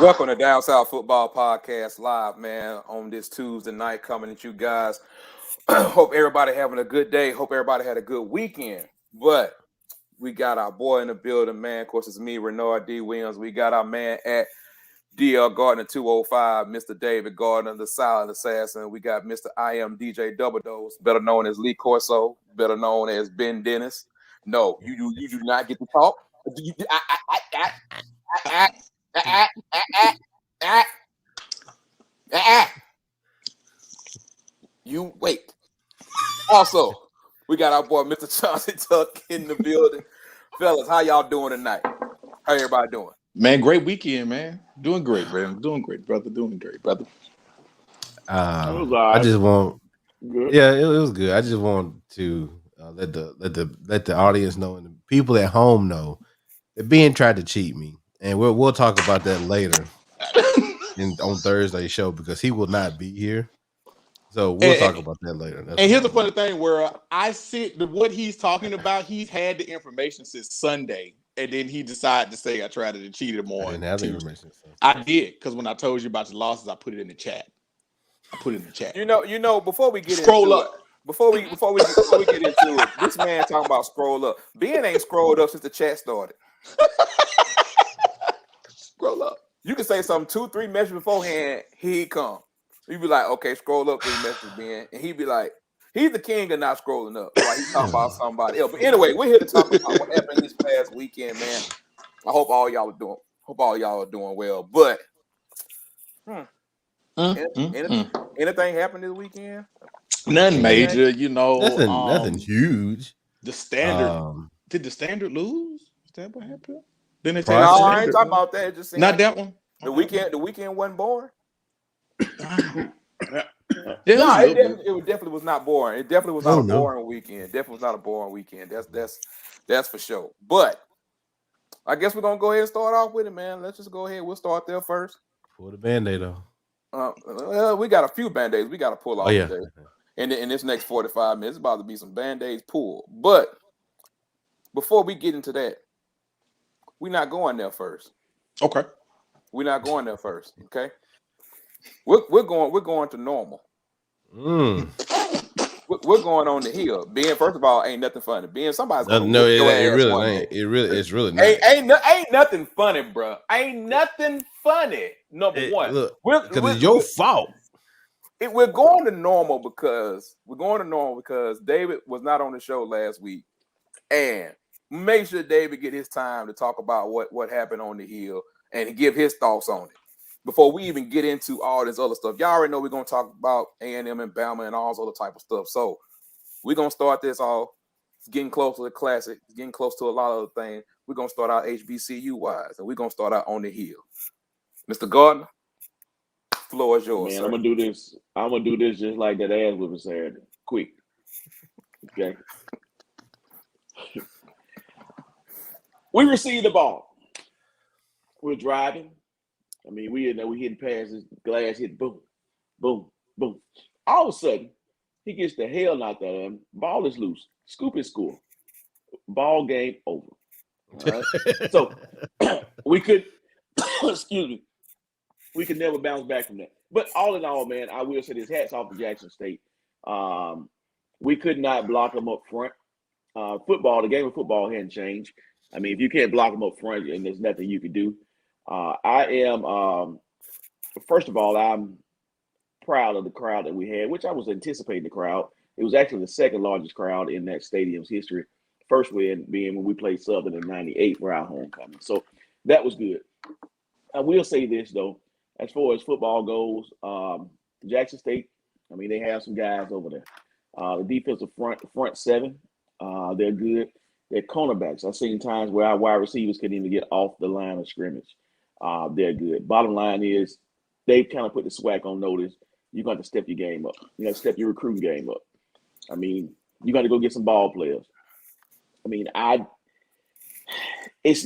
Welcome to Down South Football Podcast live, man, on this Tuesday night coming at you guys. Hope everybody having a good day. Hope everybody had a good weekend. But we got our boy in the building, man. Of course, it's me, Renard D. Williams. We got our man at DL Gardner 205, Mr. David Gardner, the Silent Assassin. We got Mr. I Am DJ Double Dose, better known as Lee Corso, better known as Ben Dennis. No, you do not get to talk. You wait. Also, we got our boy Mr. Chauncey Tuck in the building. Fellas, how y'all doing tonight? How everybody doing? Man, great weekend, man. Doing great, man. Doing great, brother. Doing great, brother. I just want, yeah, it was good. I just want to let the audience know and the people at home know that Ben tried to cheat me, and we'll talk about that later on Thursday's show because he will not be here. So we'll talk about that later. And here's the funny thing: where I see what he's talking about, he's had the information since Sunday. And then he decided to say I tried to cheat him on. I didn't have the information. I did, because when I told you about your losses, I put it in the chat. You know. Before we get scroll into up. Before we get into it, this man talking about scroll up. Ben ain't scrolled up since the chat started. Scroll up. You can say something 2-3 messages beforehand. He'd come. You'd be like, okay, scroll up 3 messages, Ben, and he'd be like. He's the king of not scrolling up while he's talking about somebody else. But anyway, we're here to talk about what happened this past weekend, man. I hope all y'all are doing well. But anything happened this weekend? Nothing major, Nothing huge. The Standard did the Standard lose? Is that what happened? Didn't No, I ain't talking about that. Just not that one. The weekend wasn't boring. It definitely was not boring. It definitely was not a boring weekend. Definitely was not a boring weekend. That's for sure. But I guess we're gonna go ahead and start off with it, man. Let's just go ahead. We'll start there first. For the Band-Aid, though. We got a few Band-Aids we got to pull off today. In this next 45 minutes, it's about to be some Band-Aids pulled. But before we get into that, we're not going there first. Okay. We're not going there first. Okay. We're going to normal. We're going on the hill. Being first of all, ain't nothing funny. Being somebody's gonna it really ain't. It's really not. Ain't nothing funny, bro. Ain't nothing funny. Number one, look, because it's your fault. We're going to normal because David was not on the show last week, and make sure David get his time to talk about what happened on the hill and give his thoughts on it. Before we even get into all this other stuff, y'all already know we're going to talk about A&M and Bama and all this other type of stuff. So we're going to start this off. It's getting close to the classic. It's getting close to a lot of other things. We're going to start out HBCU-wise, and we're going to start out on the hill. Mr. Gardner, floor is yours, man, sir. I'm going to do this just like that ass whipping Saturday. Quick. Okay. We received the ball. We're driving. I mean, we hitting passes, glass hit, boom, boom, boom. All of a sudden, he gets the hell knocked out of him. Ball is loose. Scoop and score. Ball game over. All right. So we could, excuse me, we could never bounce back from that. But all in all, man, I will say this: hats off to Jackson State. We could not block them up front. The game of football hadn't changed. I mean, if you can't block them up front, and there's nothing you can do. First of all, I'm proud of the crowd that we had, which I was anticipating the crowd. It was actually the second largest crowd in that stadium's history. First being when we played Southern in '98 for our homecoming. So that was good. I will say this, though, as far as football goes, Jackson State, I mean, they have some guys over there. The defensive front seven, they're good. They're cornerbacks. I've seen times where our wide receivers couldn't even get off the line of scrimmage. They're good. Bottom line is they've kind of put the SWAC on notice. You got to step your game up. You got to step your recruiting game up. I mean, you got to go get some ball players. I mean, it's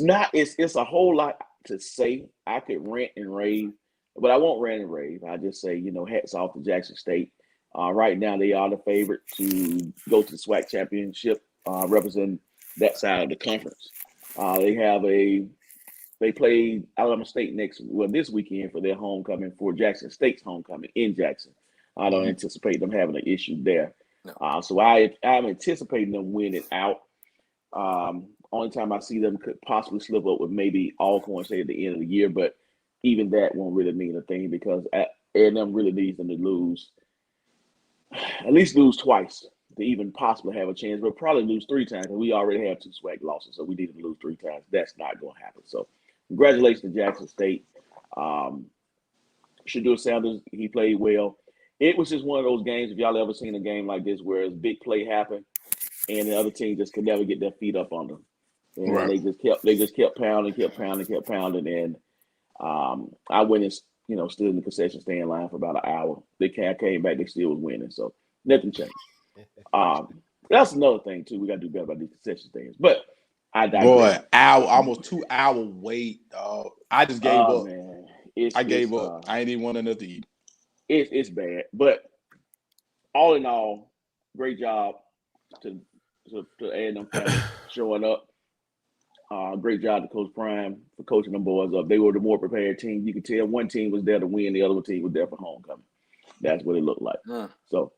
a whole lot to say. I could rant and rave, but I won't rant and rave. I just say, hats off to Jackson State. Right now, they are the favorite to go to the SWAC championship, representing that side of the conference. They have a They played Alabama State this weekend for their homecoming, for Jackson State's homecoming in Jackson. I don't anticipate them having an issue there. No. So I'm anticipating them winning out. Only time I see them could possibly slip up with maybe Alcorn, say, at the end of the year, but even that won't really mean a thing because A&M really needs them to lose, at least lose twice to even possibly have a chance, but probably lose 3 times because we already have 2 swag losses, so we need to lose 3 times. That's not going to happen. So congratulations to Jackson State. Shedeur Sanders, he played well. It was just one of those games, if y'all ever seen a game like this where a big play happened and the other team just could never get their feet up on them. And right. they just kept pounding. And I went and stood in the concession stand line for about an hour. They came back, they still was winning. So nothing changed. That's another thing too. We gotta do better about these concession stands. But I digress. Boy, almost 2 hour wait, dog. I just gave up. Man. I gave up. I ain't even want enough to eat. It's bad. But all in all, great job to A&M family showing up. Great job to Coach Prime for coaching them boys up. They were the more prepared team. You could tell one team was there to win, the other team was there for homecoming. That's what it looked like. So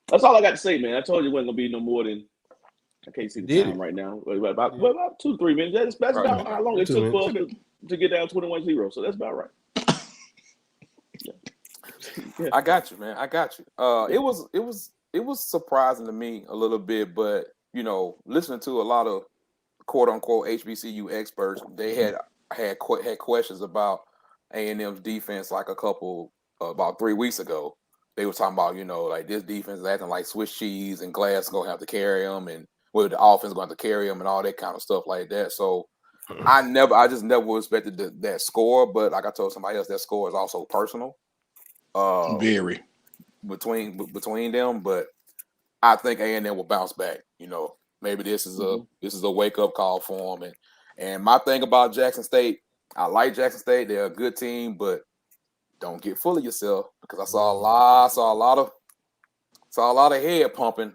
that's all I got to say, man. I told you it wasn't going to be no more than, I can't see the time right now, about 2-3 minutes. That's about how long it took for us to get down 21-0. So that's about right. Yeah. I got you, man. I got you. It was surprising to me a little bit, but listening to a lot of quote unquote HBCU experts, they had questions about A&M's defense like about 3 weeks ago. They were talking about, like this defense is acting like Swiss cheese and Glass going to have to carry them and the offense going to have to carry them and all that kind of stuff like that. So I just never expected that score, but like I told somebody else, that score is also personal. Very between them, but I think A&M will bounce back. Maybe this is a wake up call for them. And my thing about Jackson State, I like Jackson State. They're a good team, but don't get full of yourself because I saw a lot of head pumping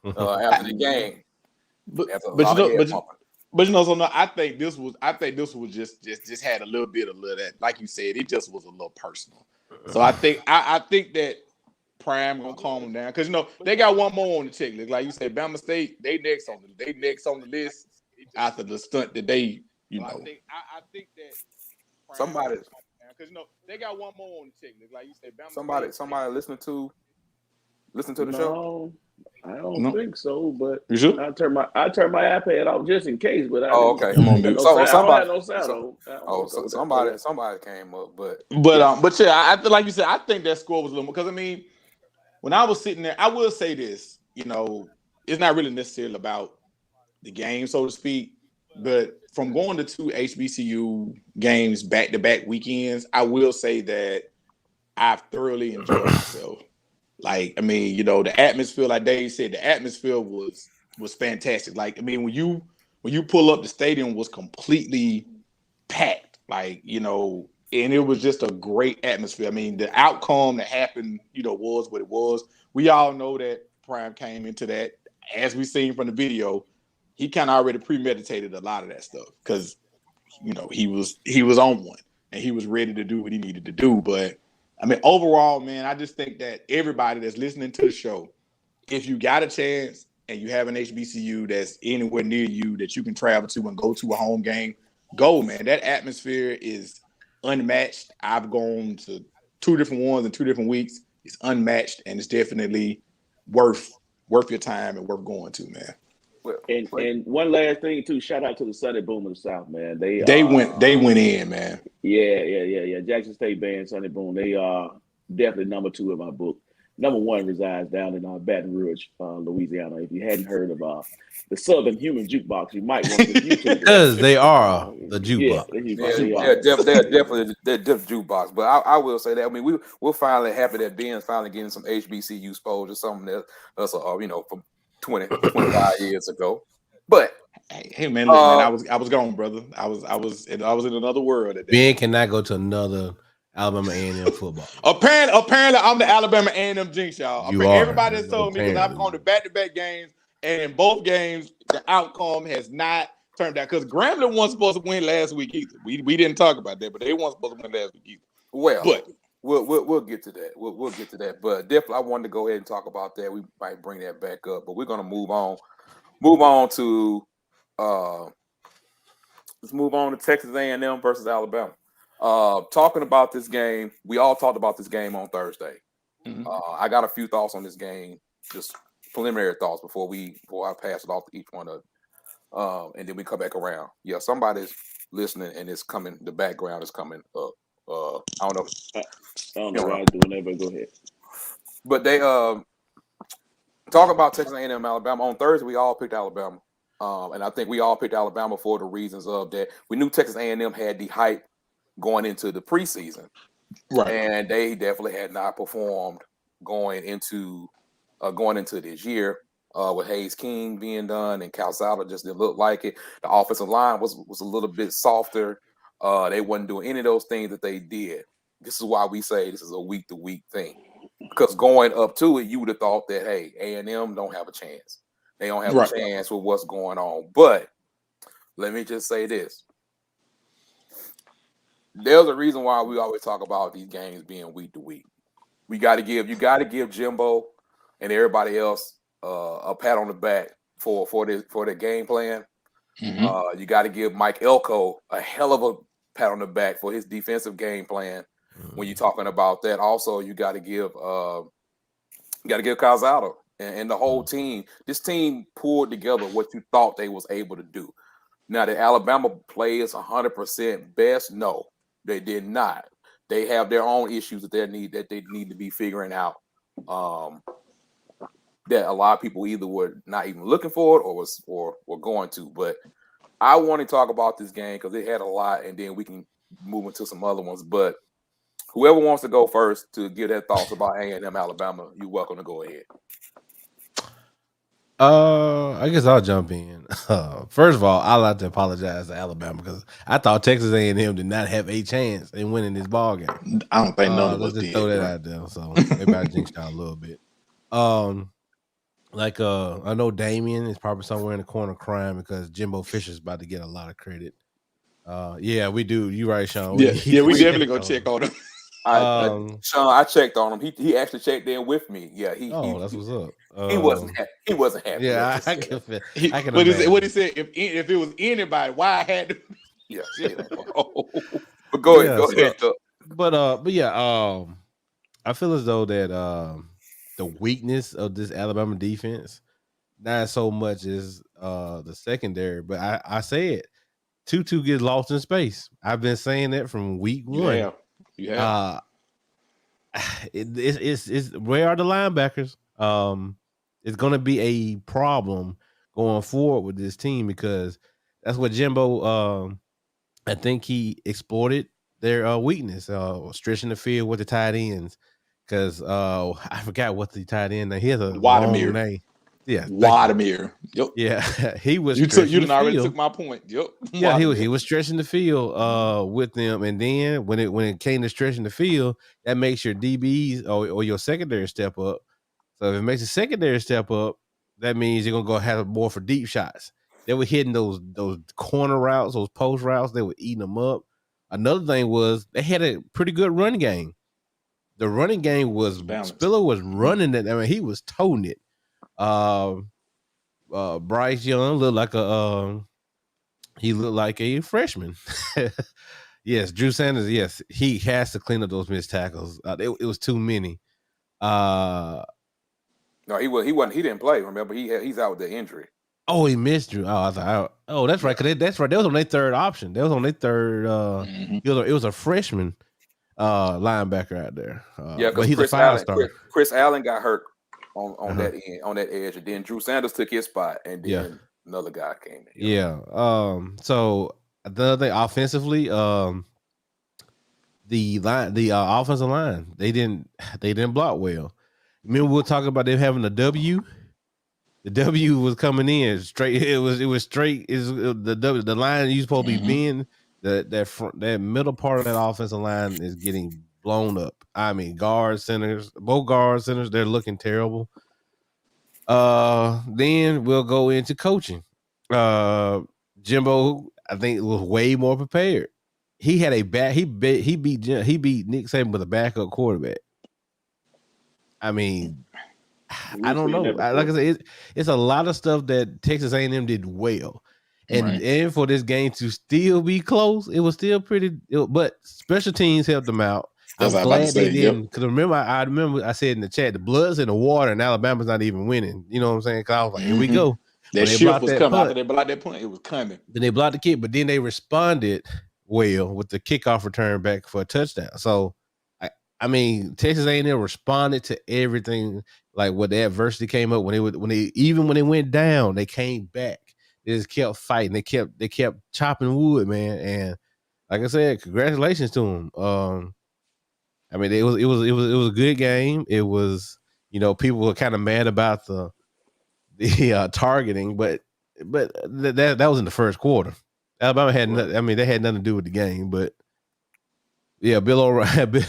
after the game. I think this was just had a little bit of that. Like you said, it just was a little personal. So I think that Prime gonna calm them down because they got one more on the checklist. Like you said, Bama State, they next on the list after the stunt that they I think that somebody because they got one more on the checklist. Like you said, Bama somebody listening to the show. I don't think so, but you sure? I turn my iPad off just in case. But okay. Somebody came up, but yeah, I feel like you said. I think that score was a little because when I was sitting there, I will say this. It's not really necessarily about the game, so to speak, but from going to 2 HBCU games back-to-back weekends, I will say that I've thoroughly enjoyed myself. Like, the atmosphere, like Dave said, the atmosphere was fantastic. Like, when you pull up, the stadium was completely packed. Like, and it was just a great atmosphere. The outcome that happened, was what it was. We all know that Prime came into that, as we seen from the video. He kind of already premeditated a lot of that stuff because, he was on one and he was ready to do what he needed to do. But overall, man, I just think that everybody that's listening to the show, if you got a chance and you have an HBCU that's anywhere near you that you can travel to and go to a home game, go, man. That atmosphere is unmatched. I've gone to 2 different ones in 2 different weeks. It's unmatched, and it's definitely worth your time and worth going to, man. And one last thing too, shout out to the Sunday Boom of the South, man. They went in, man. Yeah. Jackson State band, Sunday Boom. They are definitely number 2 in my book. Number 1 resides down in Baton Rouge, Louisiana. If you hadn't heard of the Southern Human Jukebox, you might want to YouTube. Because they are the jukebox. They're definitely jukebox. But I will say that we're finally happy that Ben's finally getting some HBCU exposure, something that's from 25 years ago. But hey man, look, man, I was gone, brother. I was in another world. Ben cannot go to another Alabama A&M football. Apparently, I'm the Alabama A&M jinx, y'all. Everybody has told me because I've gone to back-to-back games, and in both games, the outcome has not turned out because Grambling wasn't supposed to win last week either. We didn't talk about that, but they weren't supposed to win last week either. Well, but we'll get to that. We'll get to that. But definitely, I wanted to go ahead and talk about that. We might bring that back up, but we're gonna move on. Move on to let's move on to Texas A&M versus Alabama. Talking about this game, we all talked about this game on Thursday. Mhm. I got a few thoughts on this game, just preliminary thoughts before I pass it off to each one of, and then we come back around. Yeah, somebody's listening and it's coming. The background is coming up. I don't know. I don't know why I'm doing that, but go ahead. But they talk about Texas A&M, Alabama. On Thursday, we all picked Alabama, and I think we all picked Alabama for the reasons of that. We knew Texas A&M had the hype going into the preseason, right, and they definitely had not performed going into this year. With Hayes King being done and Calzada just didn't look like it. The offensive line was a little bit softer. They wasn't doing any of those things that they did. This is why we say this is a week-to-week thing. Because going up to it, you would have thought that, hey, A&M don't have a chance. They don't have a chance with what's going on. But let me just say this. There's a reason why we always talk about these games being week-to-week. You got to give Jimbo and everybody else a pat on the back for the game plan. Mm-hmm. You got to give Mike Elko a hell of a pat on the back for his defensive game plan. When you're talking about that, also you got to give Calzada and the whole team. This team pulled together what you thought they was able to do. Now, the Alabama players 100% best? No, they did not. They have their own issues that they need to be figuring out. That a lot of people either were not even looking for it or were going to. But I want to talk about this game because it had a lot, and then we can move into some other ones. But whoever wants to go first to give their thoughts about A&M Alabama, you're welcome to go ahead. I guess I'll jump in. First of all, I'd like to apologize to Alabama because I thought Texas A&M did not have a chance in winning this ball game. I don't think none of let's us just did. throw that out there. So maybe I jinxed y'all a little bit. I know Damien is probably somewhere in the corner crying because Jimbo Fisher's about to get a lot of credit. Yeah, we do. You right, Sean. We definitely gonna check on him. Sean, I checked on him. He actually checked in with me. Yeah, that's what's up. He wasn't happy. Yeah, I can what he said, if it was anybody, why I had to? Yeah. But go ahead. But yeah, I feel as though that the weakness of this Alabama defense, not so much as the secondary, but I say it. Tutu gets lost in space. I've been saying that from week one. Yeah. It's where are the linebackers? It's going to be a problem going forward with this team because that's what Jimbo. I think he exploited their weakness, stretching the field with the tight ends. Because I forgot what the tight end. He has a long name. Yeah, Vladimir. Yep. Yeah, he was. You already took my point. Yep. Yeah, he was stretching the field with them, and then when it came to stretching the field, that makes your DBs or your secondary step up. So if it makes a secondary step up, that means you're gonna go have more for deep shots. They were hitting those corner routes, those post routes. They were eating them up. Another thing was they had a pretty good run game. The running game was Spiller was running it. I mean, he was toting it. Bryce Young looked like a freshman. Yes, Drew Sanders. Yes, he has to clean up those missed tackles. It was too many. No, he wasn't. He didn't play. Remember, he's out with the injury. Oh, he missed Drew. Oh, I thought. Oh, that's right. That's right. That was on their third option. That was on their third. It was a freshman linebacker out there. But he's a 5-star. Chris Allen got hurt on that end, on that edge, and then Drew Sanders took his spot, and then another guy came in. Yeah. So the other thing, offensively, the offensive line, they didn't block well. Remember we were talking about them having a W. The W was coming in straight. It was straight. The line you supposed to be being that middle part of that offensive line is getting blown up. I mean, both guard centers, they're looking terrible. Then we'll go into coaching. Jimbo, I think, was way more prepared. He had a he beat Nick Saban with a backup quarterback. I mean, I don't know. Like I said, it's a lot of stuff that Texas A&M did well, and for this game to still be close, it was still pretty. But special teams helped them out. I'm glad they didn't, because remember I said in the chat, the blood's in the water and Alabama's not even winning. You know what I'm saying? Because I was like, here we go. That shift was coming after they blocked that punt. It was coming. Then they blocked the kick, but then they responded well with the kickoff return back for a touchdown. So, I mean, Texas A&M responded to everything. Like when the adversity came up, when they went down, they came back. They just kept fighting. They kept chopping wood, man. And like I said, congratulations to them. I mean, it was a good game. It was, people were kind of mad about the targeting, but that was in the first quarter. Alabama had they had nothing to do with the game, but yeah, Bill O'Brien.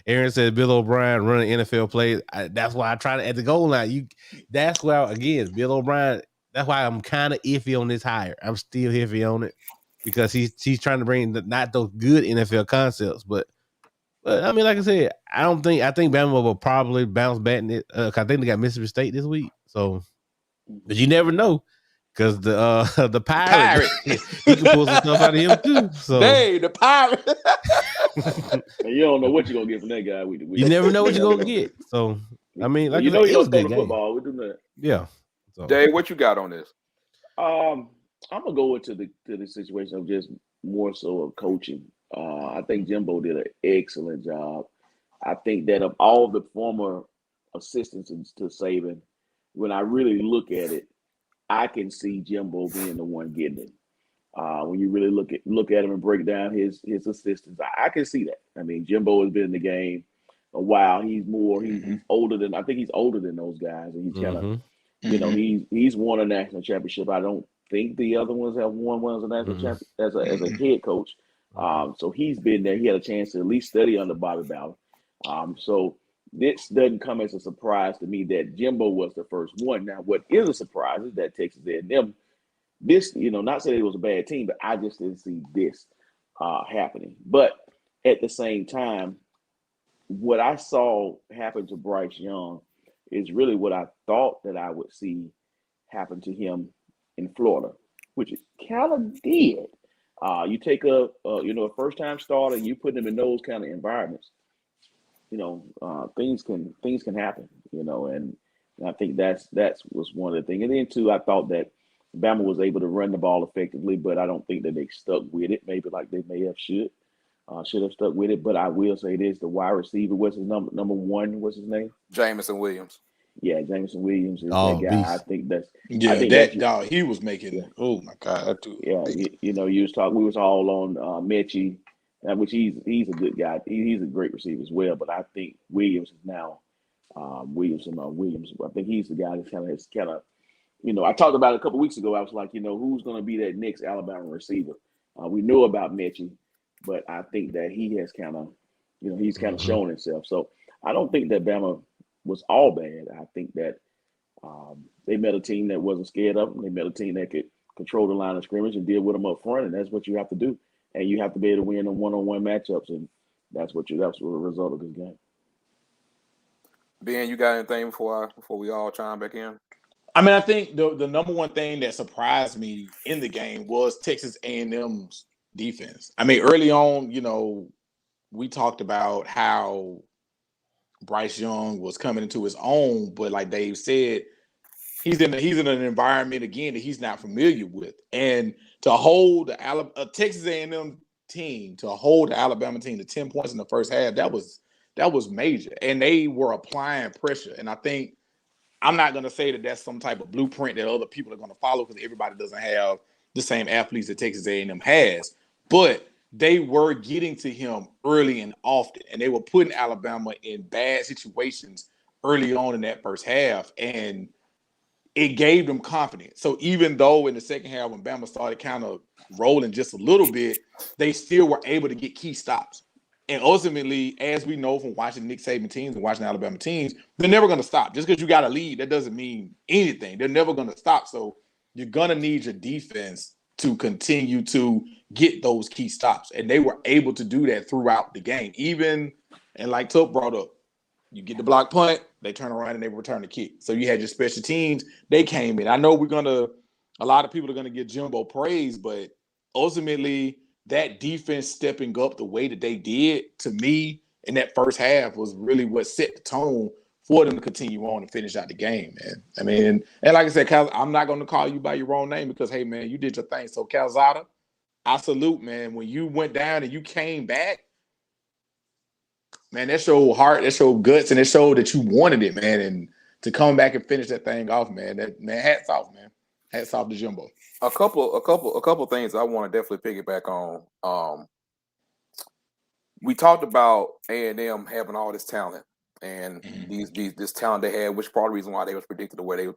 Aaron said Bill O'Brien running NFL plays. That's why I try to at the goal line. That's why again, Bill O'Brien. That's why I'm kind of iffy on this hire. I'm still iffy on it because he's trying to bring not those good NFL concepts, but I mean, like I said, I think Bama will probably bounce back in it. I think they got Mississippi State this week, so but you never know. Because the pirate. He can pull some stuff out of him too. So hey, the pirate. And you don't know what you're gonna get from that guy. You never know what you're gonna get. So I mean, like you know, it was a good game. Football. We do that. Yeah. So. Dave, what you got on this? I'm gonna go into the situation of just more so of coaching. I think Jimbo did an excellent job. I think that of all the former assistants to Saban, when I really look at it, I can see Jimbo being the one getting it. When you really look at him and break down his assistants, I can see that. I mean, Jimbo has been in the game a while. He's older than those guys, and he's kind of, he's won a national championship. I don't think the other ones have won one as a national champion as a head coach. So he's been there. He had a chance to at least study under Bobby Bowden. So this doesn't come as a surprise to me that Jimbo was the first one. Now, what is a surprise is that Texas A&M, this, not saying it was a bad team, but I just didn't see this happening. But at the same time, what I saw happen to Bryce Young is really what I thought that I would see happen to him in Florida, which it kind of did. You take a first-time starter and you put them in those kind of environments. Things can happen, and I think that was one of the things. And then too, I thought that Bama was able to run the ball effectively, but I don't think that they stuck with it. Maybe like they may have should have stuck with it. But I will say this: the wide receiver, what's his number one? What's his name? Jamison Williams. Yeah, Jamison Williams is that guy. Beast. I think that's that dog. He was making. Yeah. Oh my God! Yeah, you was talking. We was all on Mechie. Which he's a good guy. He's a great receiver as well. But I think Williams is now Williams. I think he's the guy that kind of. I talked about it a couple weeks ago. I was like, who's going to be that next Alabama receiver? We know about Mechie, but I think that he has kind of, he's kind of shown himself. So I don't think that Bama was all bad. I think that they met a team that wasn't scared of them. They met a team that could control the line of scrimmage and deal with them up front, and that's what you have to do. And you have to be able to win in one-on-one matchups, and that's what the result of this game. Ben, you got anything before we all chime back in? I mean, I think the number one thing that surprised me in the game was Texas A&M's defense. I mean, early on, we talked about how Bryce Young was coming into his own, but like Dave said, he's in an environment again that he's not familiar with, and to hold a Texas A&M team, to hold the Alabama team to 10 points in the first half, that was major, and they were applying pressure. And I think I'm not going to say that that's some type of blueprint that other people are going to follow because everybody doesn't have the same athletes that Texas A&M has, but they were getting to him early and often, and they were putting Alabama in bad situations early on in that first half, and it gave them confidence. So even though in the second half when Bama started kind of rolling just a little bit, they still were able to get key stops. And ultimately, as we know from watching Nick Saban teams and watching Alabama teams, they're never going to stop. Just because you got a lead, that doesn't mean anything. They're never going to stop. So you're going to need your defense to continue to get those key stops. And they were able to do that throughout the game. Even, and like Tuck brought up, you get the block punt, they turn around and they return the kick. So you had your special teams, they came in. I know a lot of people are going to give Jimbo praise, but ultimately that defense stepping up the way that they did, to me, in that first half was really what set the tone for them to continue on and finish out the game, man. I mean, and like I said, Cal, I'm not going to call you by your wrong name because, hey, man, you did your thing. So, Calzada, I salute, man. When you went down and you came back, man, that showed heart, that showed guts, and it showed that you wanted it, man. And to come back and finish that thing off, man, hats off, man. Hats off to Jimbo. A couple things I want to definitely piggyback on. We talked about A&M having all this talent and this talent they had, which part of the reason why they was predicted the way they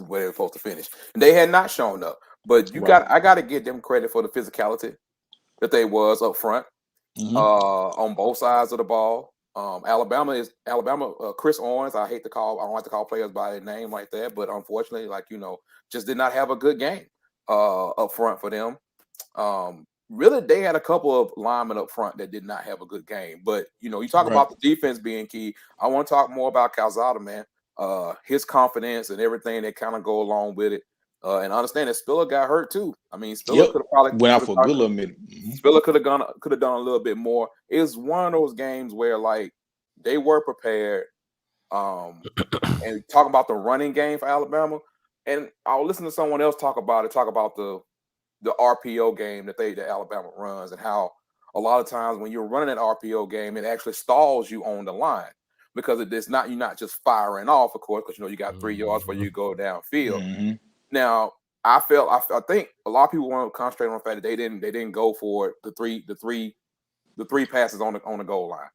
were supposed to finish. And they had not shown up. But I gotta give them credit for the physicality that they was up front on both sides of the ball. Alabama, Chris Owens, I don't like to call players by their name like that, but unfortunately, just did not have a good game up front for them. Really, they had a couple of linemen up front that did not have a good game. But, you talk about the defense being key. I want to talk more about Calzada, man. His confidence and everything that kind of go along with it. And understand that Spiller got hurt too. I mean, Spiller could have probably went out for a good little minute. Spiller could have done a little bit more. It was one of those games where they were prepared. And talking about the running game for Alabama, and I'll listen to someone else talk about the RPO game that Alabama runs, and how a lot of times when you're running an RPO game, it actually stalls you on the line because you're not just firing off, of course, because you got 3 yards where you go downfield. Now, I think a lot of people want to concentrate on the fact that they didn't go for the three passes on the goal line.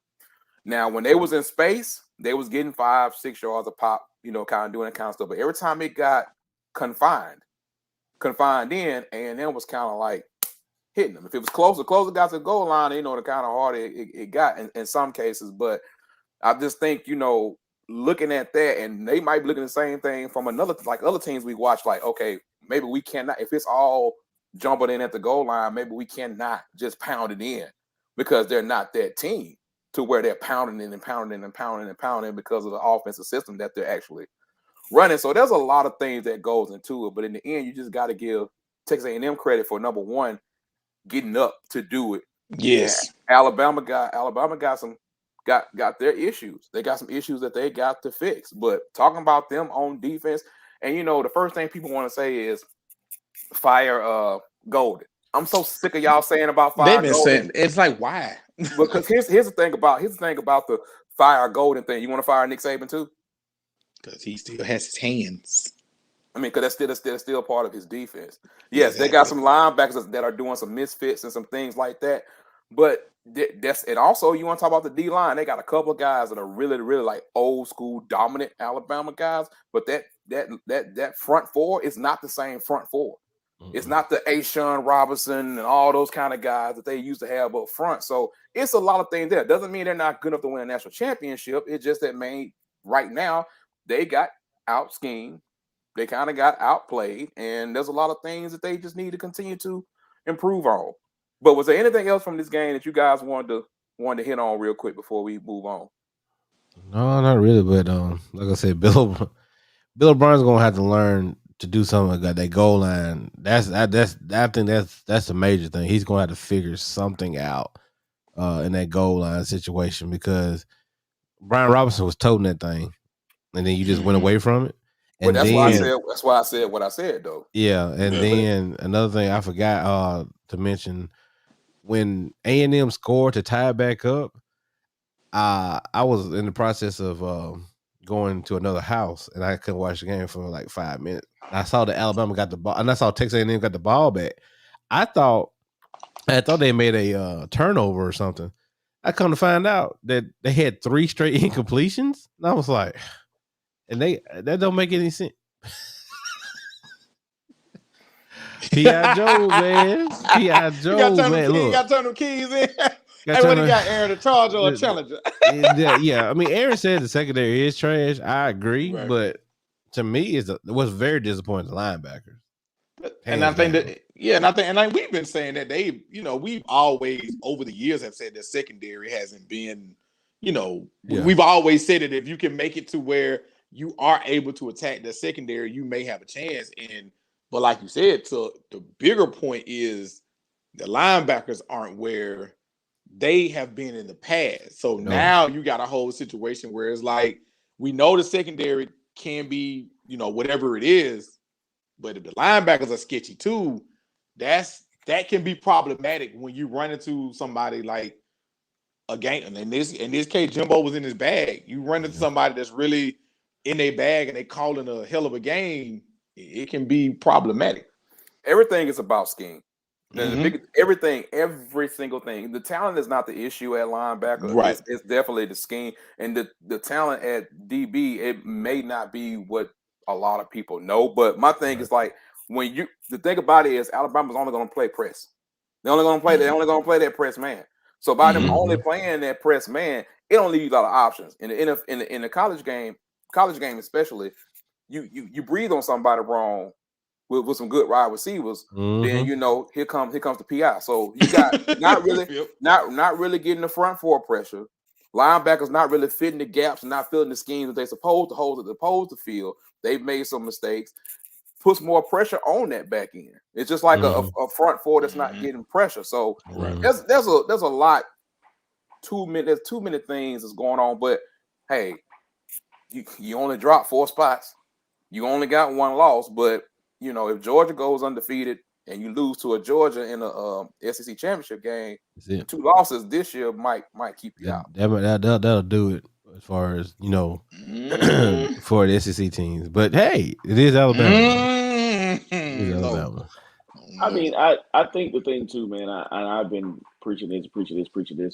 Now, when they was in space, they was getting 5-6 yards a pop, kind of doing that kind of stuff. But every time it got confined in, A&M was kind of like hitting them. If it was closer got to the goal line, the kind of harder it got in some cases. But I just think, looking at that, and they might be looking at the same thing from other teams we watch, okay, maybe we cannot, if it's all jumping in at the goal line, maybe we cannot just pound it in because they're not that team to where they're pounding in and pounding and pounding and pounding because of the offensive system that they're actually running. So there's a lot of things that goes into it, but in the end, you just got to give Texas A&M credit for, number one, getting up to do it. Yes. And Alabama got their issues. They got some issues that they got to fix. But talking about them on defense, and the first thing people want to say is fire Golden. I'm so sick of y'all saying about fire Golden. Saying, it's like, why? Because here's the thing about the fire Golden thing. You want to fire Nick Saban too? Because he still has his hands. I mean, because that's still part of his defense. Yes, exactly. They got some linebackers that are doing some misfits and some things like that. But and also you want to talk about the D-line. They got a couple of guys that are really, really like old school dominant Alabama guys. But that front four is not the same front four. Mm-hmm. It's not the Ashawn Robinson and all those kind of guys that they used to have up front. So it's a lot of things there. Doesn't mean they're not good enough to win a national championship. It's just that right now they got out schemed. They kind of got outplayed, and there's a lot of things that they just need to continue to improve on. But was there anything else from this game that you guys wanted to hit on real quick before we move on? No, not really. But like I said, Bill O'Brien's gonna have to learn to do something like that goal line. I think that's a major thing. He's gonna have to figure something out in that goal line situation, because Brian Robinson was toting that thing, and then you just went away from it. And that's why I said what I said, though. Yeah, and then another thing I forgot to mention, when A&M scored to tie it back up, I was in the process of going to another house, and I couldn't watch the game for like 5 minutes. I saw that Alabama got the ball, and I saw Texas A&M got the ball back. I thought they made a turnover or something. I come to find out that they had 3 straight incompletions, and I was like, and that don't make any sense. P.I. Joe, man. P.I. Joe, man. Look. You got to turn them keys in. Hey, what do you got, Aaron, a charger or a challenger? Yeah, I mean, Aaron said the secondary is trash. I agree, right. But to me, it was very disappointing, the linebackers. And I think that, and like we've been saying that we've always over the years have said that secondary hasn't been, we've always said that if you can make it to where you are able to attack the secondary, you may have a chance. But like you said, so the bigger point is the linebackers aren't where they have been in the past. So now you got a whole situation where it's like, we know the secondary can be, whatever it is, but if the linebackers are sketchy too, that can be problematic when you run into somebody like a game. And in this case, Jimbo was in his bag. You run into somebody that's really in their bag and they calling a hell of a game, it can be problematic. Everything is about scheme. Every single thing. The talent is not the issue at linebacker. Right. It's definitely the scheme. And the talent at DB, it may not be what a lot of people know. But my thing is like, the thing about it is Alabama's only going to play press. They're only going to play that press man. So by them only playing that press man, it don't leave you a lot of options. In the college game especially, you breathe on somebody wrong with some good wide receivers, then here comes the PI. So you got not really getting the front four pressure. Linebackers not really fitting the gaps and not filling the schemes that they're supposed to fill. They've made some mistakes. Puts more pressure on that back end. It's just like a front four that's not getting pressure. So there's a lot. There's too many things that's going on. But hey, you only dropped 4 spots. You only got 1 loss. But if Georgia goes undefeated and you lose to a Georgia in a SEC championship game, 2 losses this year might keep you out. That'll do it as far as for the SEC teams. But hey, it is Alabama. It is Alabama. I mean, I think the thing too, man. I've been preaching this,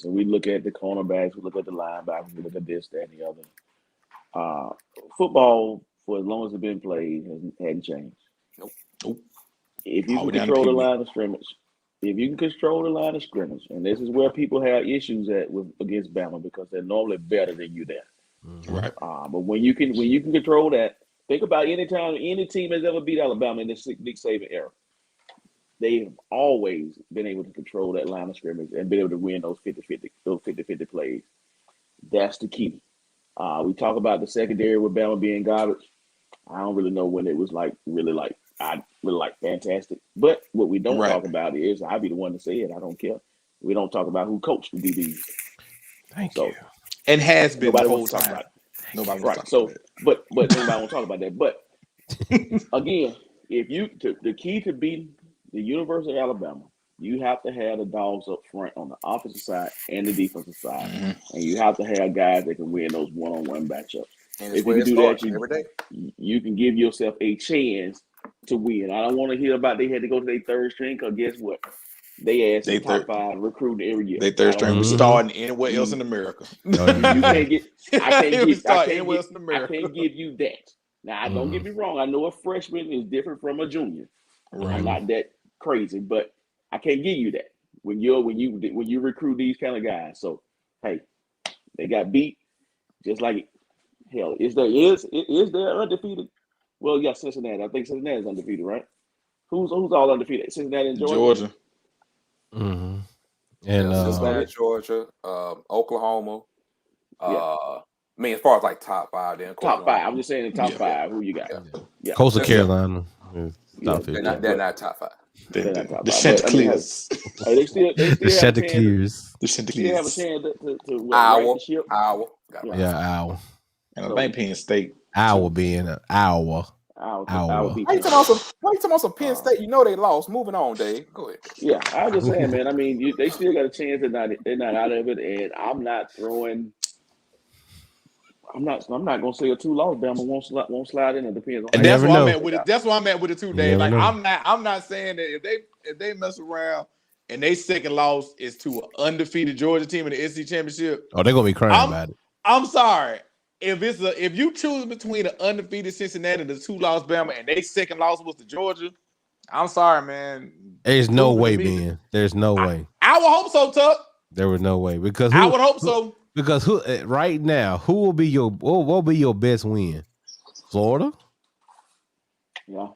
and we look at the cornerbacks, we look at the linebackers, we look at this, that, and the other. Football, for as long as it's been played, hadn't changed. Nope. If you can control the line of scrimmage, and this is where people have issues against Bama because they're normally better than you there. Right. But when you can control that, think about any time any team has ever beat Alabama in this Nick Saban era. They've always been able to control that line of scrimmage and been able to win those 50-50 plays. That's the key. We talk about the secondary with Bama being garbage. I don't really know when it was really fantastic. But what we don't talk about is, I'll be the one to say it, I don't care. We don't talk about who coached the DBs. Thank you. And has been nobody the whole wants to talk time. about it. Nobody right. wants to So, talk about it. but nobody wants to talk about that. But again, the key to beating the University of Alabama, you have to have the dogs up front on the offensive side and the defensive side, and you have to have guys that can win those one-on-one matchups. And if you can do that, every day, you can give yourself a chance to win. I don't want to hear about they had to go to their third string, because guess what? They asked the top 5 recruiting every year. They third string was starting anywhere else in America. You can't get. I can't give you that. Now, don't get me wrong. I know a freshman is different from a junior. Right. I'm not that crazy, but I can't give you that when you recruit these kind of guys. So, hey, they got beat. Just like hell, is there undefeated? Well, yeah, Cincinnati. I think Cincinnati is undefeated, right? Who's all undefeated? Cincinnati and Georgia. And Cincinnati, Georgia, Oklahoma. I mean, as far as like top 5, then top 5. I'm just saying the top 5. Who you got? Yeah. Coastal Carolina. They're not top 5. The Chanticleers. Hey, they still the Chanticleers. The Chanticleers have a chance to Iowa. Right the ship. Iowa. Iowa. And I think Penn State. Iowa being Iowa. Why you talking about some Penn State? You know they lost. Moving on, Dave. Go ahead. Yeah, I was just saying, man. I mean, they still got a chance. They're not out of it, and I'm not gonna say a 2-loss. Bama won't slide in. It depends on. And that's why I'm at with it. That's why I'm at with it too, Dave. Like know. I'm not saying that if they mess around and they second loss is to an undefeated Georgia team in the SEC championship. Oh, they're gonna be crying about it. I'm sorry. If you choose between an undefeated Cincinnati and the 2-loss Bama and they second loss was to Georgia, I'm sorry, man. There's no way, Ben. There's no way. I would hope so, Tuck. There was no way because I would hope so. Because right now, what will be your best win? Florida? Yeah,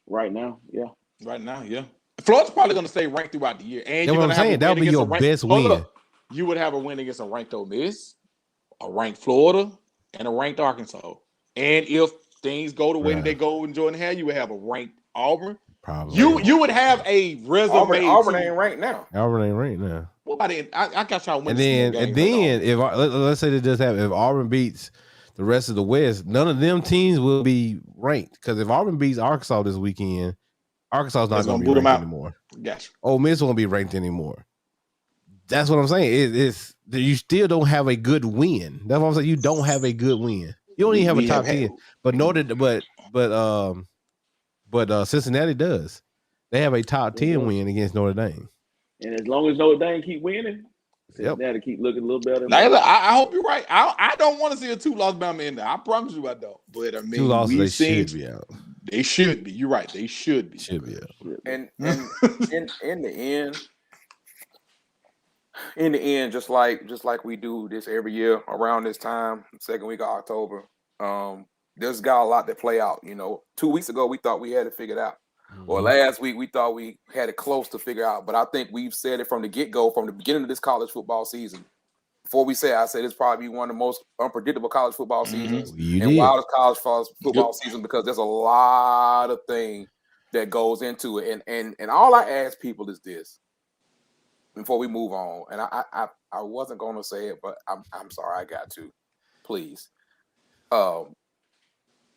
right now, yeah. Right now, yeah. Florida's probably going to stay ranked throughout the year, and That's what I'm saying. That would be your best win. You would have a win against a ranked Ole Miss, a ranked Florida, and a ranked Arkansas. And if things go the way that they go in Jordan Hare, you would have a ranked Auburn. Probably. You would have a resume. Auburn ain't ranked now. Auburn ain't ranked now. What about it? I got y'all winning. And then if let's say that just happen, if Auburn beats the rest of the West, none of them teams will be ranked. Because if Auburn beats Arkansas this weekend, Arkansas is not going to be ranked anymore. Gotcha. Ole Miss won't be ranked anymore. That's what I'm saying. It's you still don't have a good win. That's what I'm saying. You don't have a good win. You don't even have a top 10. But Cincinnati does. They have a top 10 win against Notre Dame. And as long as Notre Dame keep winning, Cincinnati keep looking a little better. I hope you're right. I don't want to see a 2-loss Bama in there. I promise you I don't. But I mean, 2 losses, they should be out. They should be. You're right. They should be. Should be out. And in the end, just like we do this every year around this time, second week of October, there's got a lot to play out. 2 weeks ago we thought we had it figured out. Or last week we thought we had it close to figure out. But I think we've said it from the get-go, from the beginning of this college football season. Before we say, I said it's probably one of the most unpredictable college football seasons and wildest college football season, because there's a lot of things that goes into it. And all I ask people is this before we move on. And I wasn't going to say it, but I'm sorry, I got to. Please.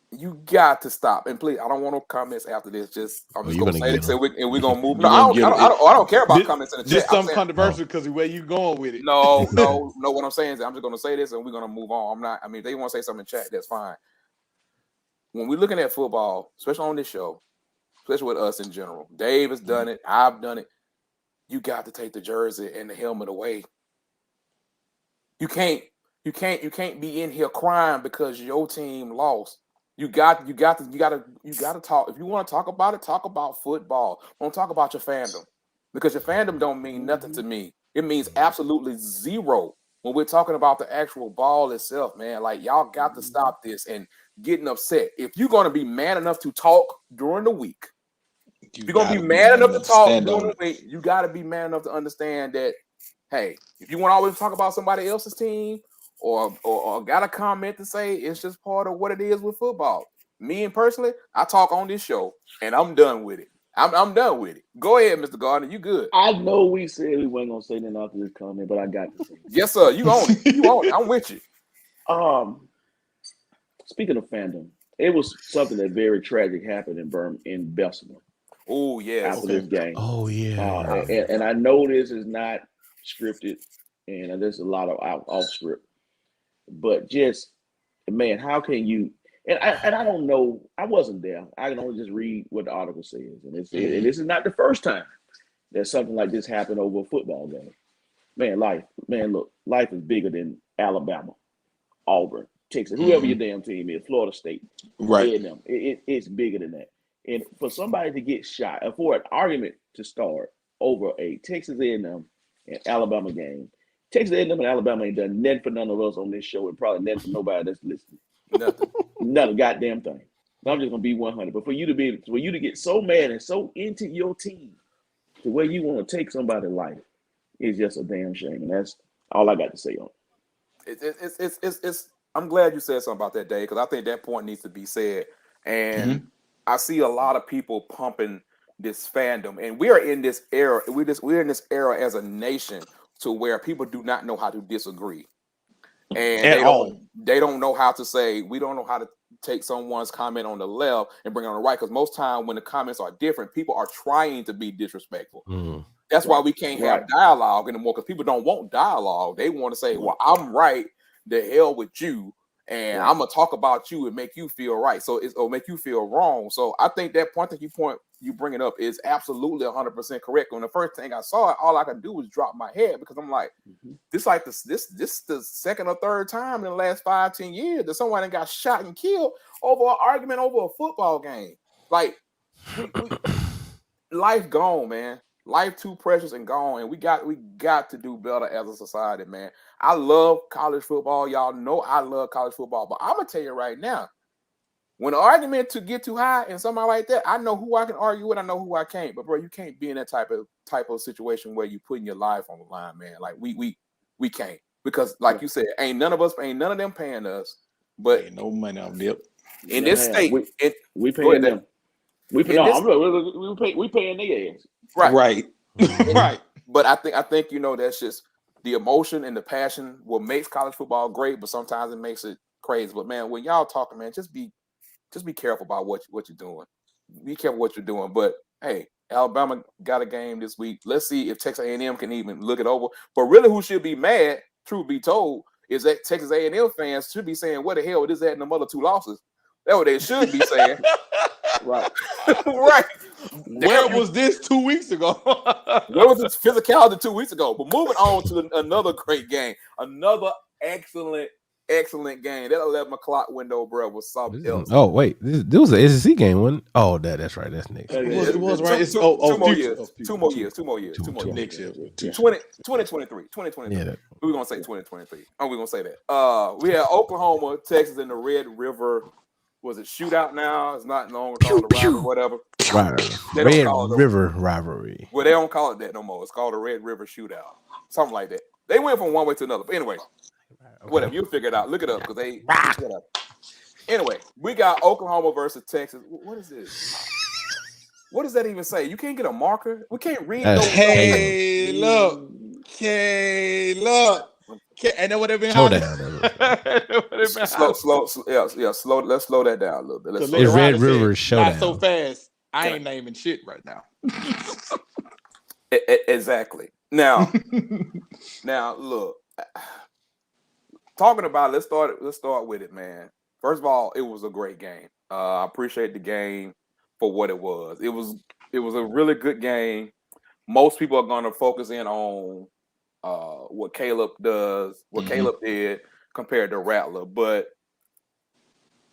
You got to stop, and please, I don't want no comments after this. I'm just going to say this, and we're going to move. No, I don't care about comments in the chat. This something controversial because the way you going with it. No. What I'm saying is, I'm just going to say this, and we're going to move on. If they want to say something in chat, that's fine. When we're looking at football, especially on this show, especially with us in general, Dave has done it. I've done it. You got to take the jersey and the helmet away. You can't be in here crying because your team lost. You got to talk. If you want to talk about it, talk about football. Don't talk about your fandom, because your fandom don't mean nothing to me. It means absolutely zero when we're talking about the actual ball itself, man. Like, y'all got to stop this and getting upset. If you're going to be man enough to talk during the week, if you're going to be man enough to talk during the week, you got to be man enough to understand that, hey, if you want to always talk about somebody else's team, or got a comment to say, it's just part of what it is with football. Me and personally, I talk on this show and I'm done with it. I'm done with it. Go ahead, Mr. Gardner. You good? I know we said we weren't gonna say nothing after this comment, but I got to say it. Yes, sir. You own it. You own it. I'm with you. Speaking of fandom, it was something that very tragic happened in Bessemer. Oh yeah. After this game. Oh yeah. And I know this is not scripted, and there's a lot of off script. But just, man, how can you? And I don't know. I wasn't there. I can only just read what the article says, and and this is not the first time that something like this happened over a football game. Look, life is bigger than Alabama, Auburn, Texas, whoever your damn team is, Florida State, right? A&M. It's bigger than that. And for somebody to get shot, for an argument to start over a Texas A&M and Alabama game. Texas A&M and Alabama ain't done nothing for none of us on this show, and probably nothing for nobody that's listening. Nothing goddamn thing. I'm just gonna be 100. But for you to get so mad and so into your team to where you want to take somebody's life is just a damn shame, and that's all I got to say on it. It's I'm glad you said something about that, Dave, because I think that point needs to be said. And I see a lot of people pumping this fandom, and we're in this era. We're in this era as a nation to where people do not know how to disagree, and they don't know how to say, we don't know how to take someone's comment on the left and bring it on the right, because most time when the comments are different, people are trying to be disrespectful. That's why we can't have dialogue anymore, because people don't want dialogue. They want to say, well, I'm right, the hell with you, and I'm gonna talk about you and make you feel right, or make you feel wrong. So I think that point that you bring it up is absolutely 100% correct. When the first thing I saw it, all I could do was drop my head, because I'm like, this the second or third time in the last 5-10 years that someone got shot and killed over an argument over a football game. Like, life gone, man. Life too precious and gone, and we got to do better as a society, man. I love college football. Y'all know I love college football, but I'm gonna tell you right now, When the argument to get too high and somebody like that, I know who I can argue with, I know who I can't. But bro, you can't be in that type of situation where you putting your life on the line, man. Like we can't, because like you said, ain't none of them paying us. But ain't no money on them. In this state, we paying them. We paying their ass. Right. Right. But I think that's just the emotion and the passion what makes college football great, but sometimes it makes it crazy. But man, when y'all talking, man, just be careful about what you're doing. Be careful what you're doing. But hey, Alabama got a game this week. Let's see if Texas A&M can even look it over. But really, who should be mad, truth be told, is that Texas A&M fans should be saying, "What the hell is that in them other 2 losses?" That's what they should be saying. Right. Right. Where was this 2 weeks ago? Where was this physicality 2 weeks ago? But moving on to another great game, another excellent game. That 11 o'clock window, bro, was something else. Oh wait, this was an SEC game, wasn't it? Oh, that's right. That's next. It was right. It's 2 more years. 2 more years. 2 more years. Next year. 2023. Yeah, We're gonna say 2023. Oh, we're gonna say that. We had Oklahoma, Texas in the Red River. Was it shootout now? It's not no longer called the rivalry, whatever. Red River rivalry. Well, they don't call it that no more. It's called the Red River Shootout. Something like that. They went from one way to another. But anyway, whatever. You'll figure it out. Look it up because they. Anyway, we got Oklahoma versus Texas. What is this? What does that even say? You can't get a marker. We can't read. Hey, look. And then what they've been showdown. Slow. Let's slow that down a little bit. It's Red River Showdown. Not so fast. I ain't naming shit right now. Exactly. Now, look. Talking about let's start with it, man. First of all, it was a great game. I appreciate the game for what it was. It was a really good game. Most people are going to focus in on what Caleb does, what Caleb did compared to Rattler, but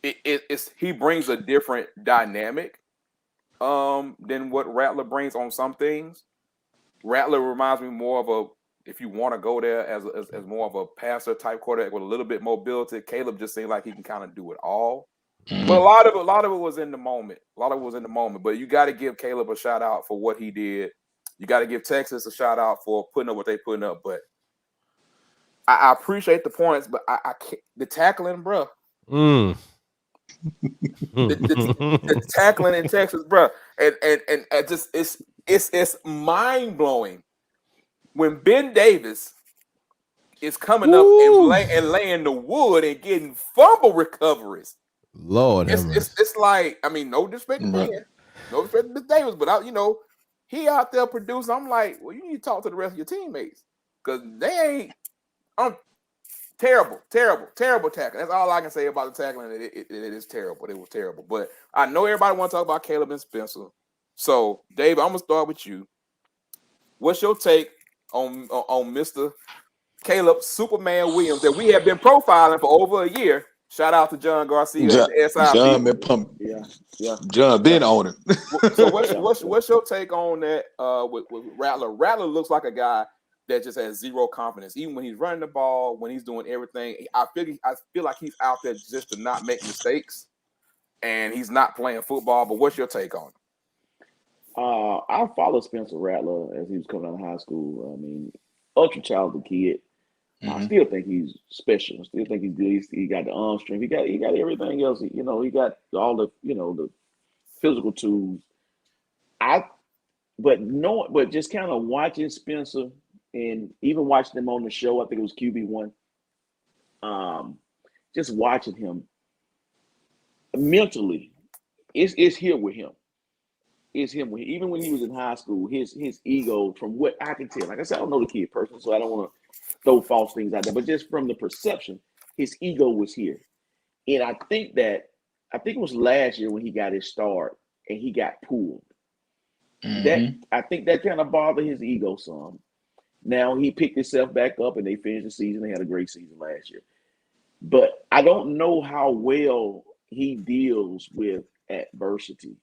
he brings a different dynamic than what Rattler brings on some things. Rattler reminds me more of if you want to go there as more of a passer type quarterback with a little bit mobility. Caleb just seemed like he can kind of do it all. But a lot of it was in the moment. But you got to give Caleb a shout out for what he did. You got to give Texas a shout out for putting up what they putting up. But I appreciate the points, but I can't. The tackling, bro. The tackling in Texas, bro, and just it's mind blowing when Ben Davis is coming up and laying the wood and getting fumble recoveries. Lord, it's like, I mean, no disrespect to Ben, no disrespect to Davis, but he out there producing. I'm like, well, you need to talk to the rest of your teammates because they ain't. Terrible tackling. That's all I can say about the tackling. It is terrible. It was terrible. But I know everybody want to talk about Caleb and Spencer. So, Dave, I'm gonna start with you. What's your take on Mr. Caleb Superman Williams that we have been profiling for over a year? Shout out to John Garcia at the SIP. John been pumped. Yeah. John been on it. So what's your take on that with Rattler? Rattler looks like a guy that just has zero confidence. Even when he's running the ball, when he's doing everything, I feel like he's out there just to not make mistakes, and he's not playing football. But what's your take on it? I followed Spencer Rattler as he was coming out of high school. I mean, ultra talented kid. I still think he's special. I still think he's good. He got the arm strength. He got everything else. He got all the the physical tools. But just kind of watching Spencer. And even watching him on the show, I think it was QB1. Just watching him mentally, it's here with him. It's him with him. Even when he was in high school, his ego, from what I can tell, like I said, I don't know the kid personally, so I don't want to throw false things out there. But just from the perception, his ego was here. And I think it was last year when he got his start and he got pulled. I think that kind of bothered his ego some. Now he picked himself back up and they finished the season. They had a great season last year. But I don't know how well he deals with adversity.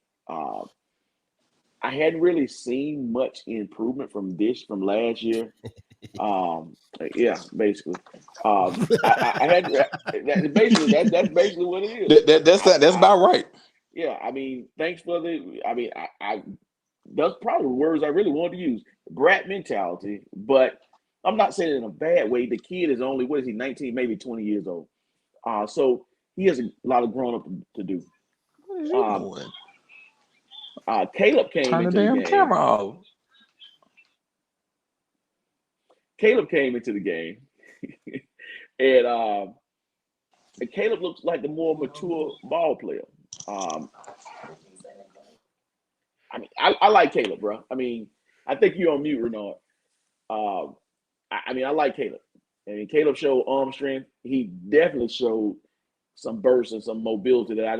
I hadn't really seen much improvement from last year. Yeah, basically. I had that's basically what it is. That's about right. Yeah, I mean, thanks for I that's probably the words I really wanted to use. Brat mentality, but I'm not saying it in a bad way. The kid is only, what is he, 19, maybe 20 years old. So he has a lot of growing up to do. What is you doing? Caleb came Turn into the damn the game. camera off. Caleb came into the game, and Caleb looks like the more mature ball player. I mean, I like Caleb, bro. I mean, I think you're on mute, Renard. I mean, I like Caleb. I mean, Caleb showed arm strength. He definitely showed some burst and some mobility that I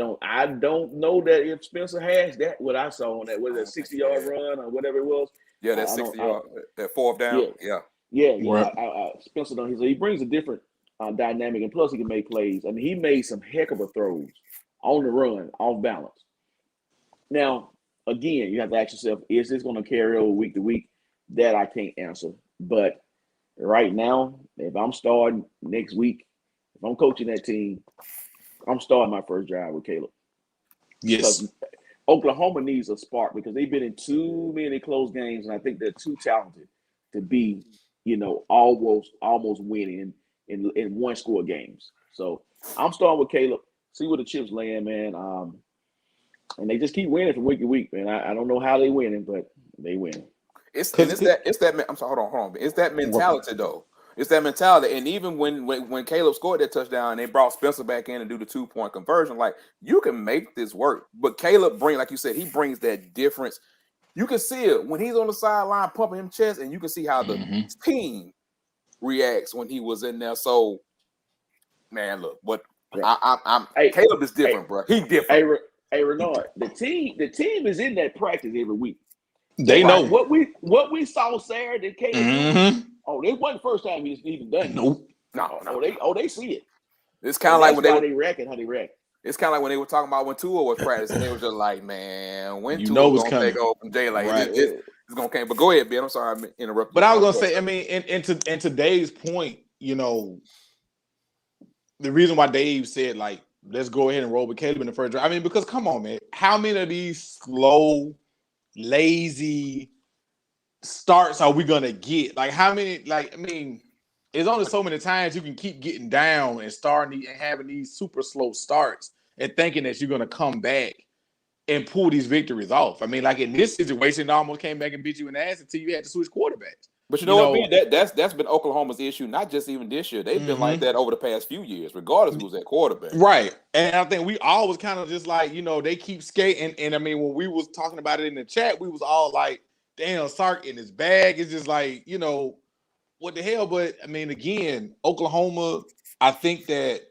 don't know that if Spencer has that, what I saw on that, was a 60-yard run or whatever it was. Yeah, that 60-yard, that fourth down. Yeah. Right. Spencer don't. He brings a different dynamic, and plus he can make plays. I mean, he made some heck of a throws on the run, off balance. Now, again, you have to ask yourself, is this going to carry over week to week? That I can't answer. But right now, if I'm starting next week, if I'm coaching that team, I'm starting my first drive with Caleb. Yes. Because Oklahoma needs a spark because they've been in too many close games, and I think they're too talented to be, almost winning in one-score games. So I'm starting with Caleb. See where the chips land, man. And they just keep winning from week to week, man. I don't know how they winning, but they win. It's that. I'm sorry. Hold on. It's that mentality, though. It's that mentality. And even when Caleb scored that touchdown, they brought Spencer back in and do the 2-point conversion. Like, you can make this work. But Caleb like you said, he brings that difference. You can see it when he's on the sideline pumping him chest, and you can see how the team reacts when he was in there. So, man, look, what Caleb is different, bro. He different. Hey, Renard, the team is in that practice every week. They know what we saw Saturday. Caleb, it wasn't the first time he's even done it. Nope. No. They see it. It's kind of like when they reckon how they reckon. It's kind of like when they were talking about when Tua was practicing. They were just like, man, when Tua was going to take over from Jay, like, it's going to come. But go ahead, Ben. I'm sorry I interrupted. But I was going to say, I mean, in today's point, the reason why Dave said, like, let's go ahead and roll with Caleb in the first drive. I mean, because come on, man, how many of these slow, lazy starts are we gonna get? Like, how many? Like, I mean, there's only so many times you can keep getting down and starting and having these super slow starts and thinking that you're gonna come back and pull these victories off. I mean, like in this situation, it almost came back and beat you in the ass until you had to switch quarterbacks. But you know what, Ben? That's been Oklahoma's issue, not just even this year. They've been like that over the past few years, regardless who's at quarterback. Right. And I think we all was kind of just like, they keep skating. And I mean, when we was talking about it in the chat, we was all like, damn, Sark in his bag. It's just like, what the hell? But I mean, again, Oklahoma, I think that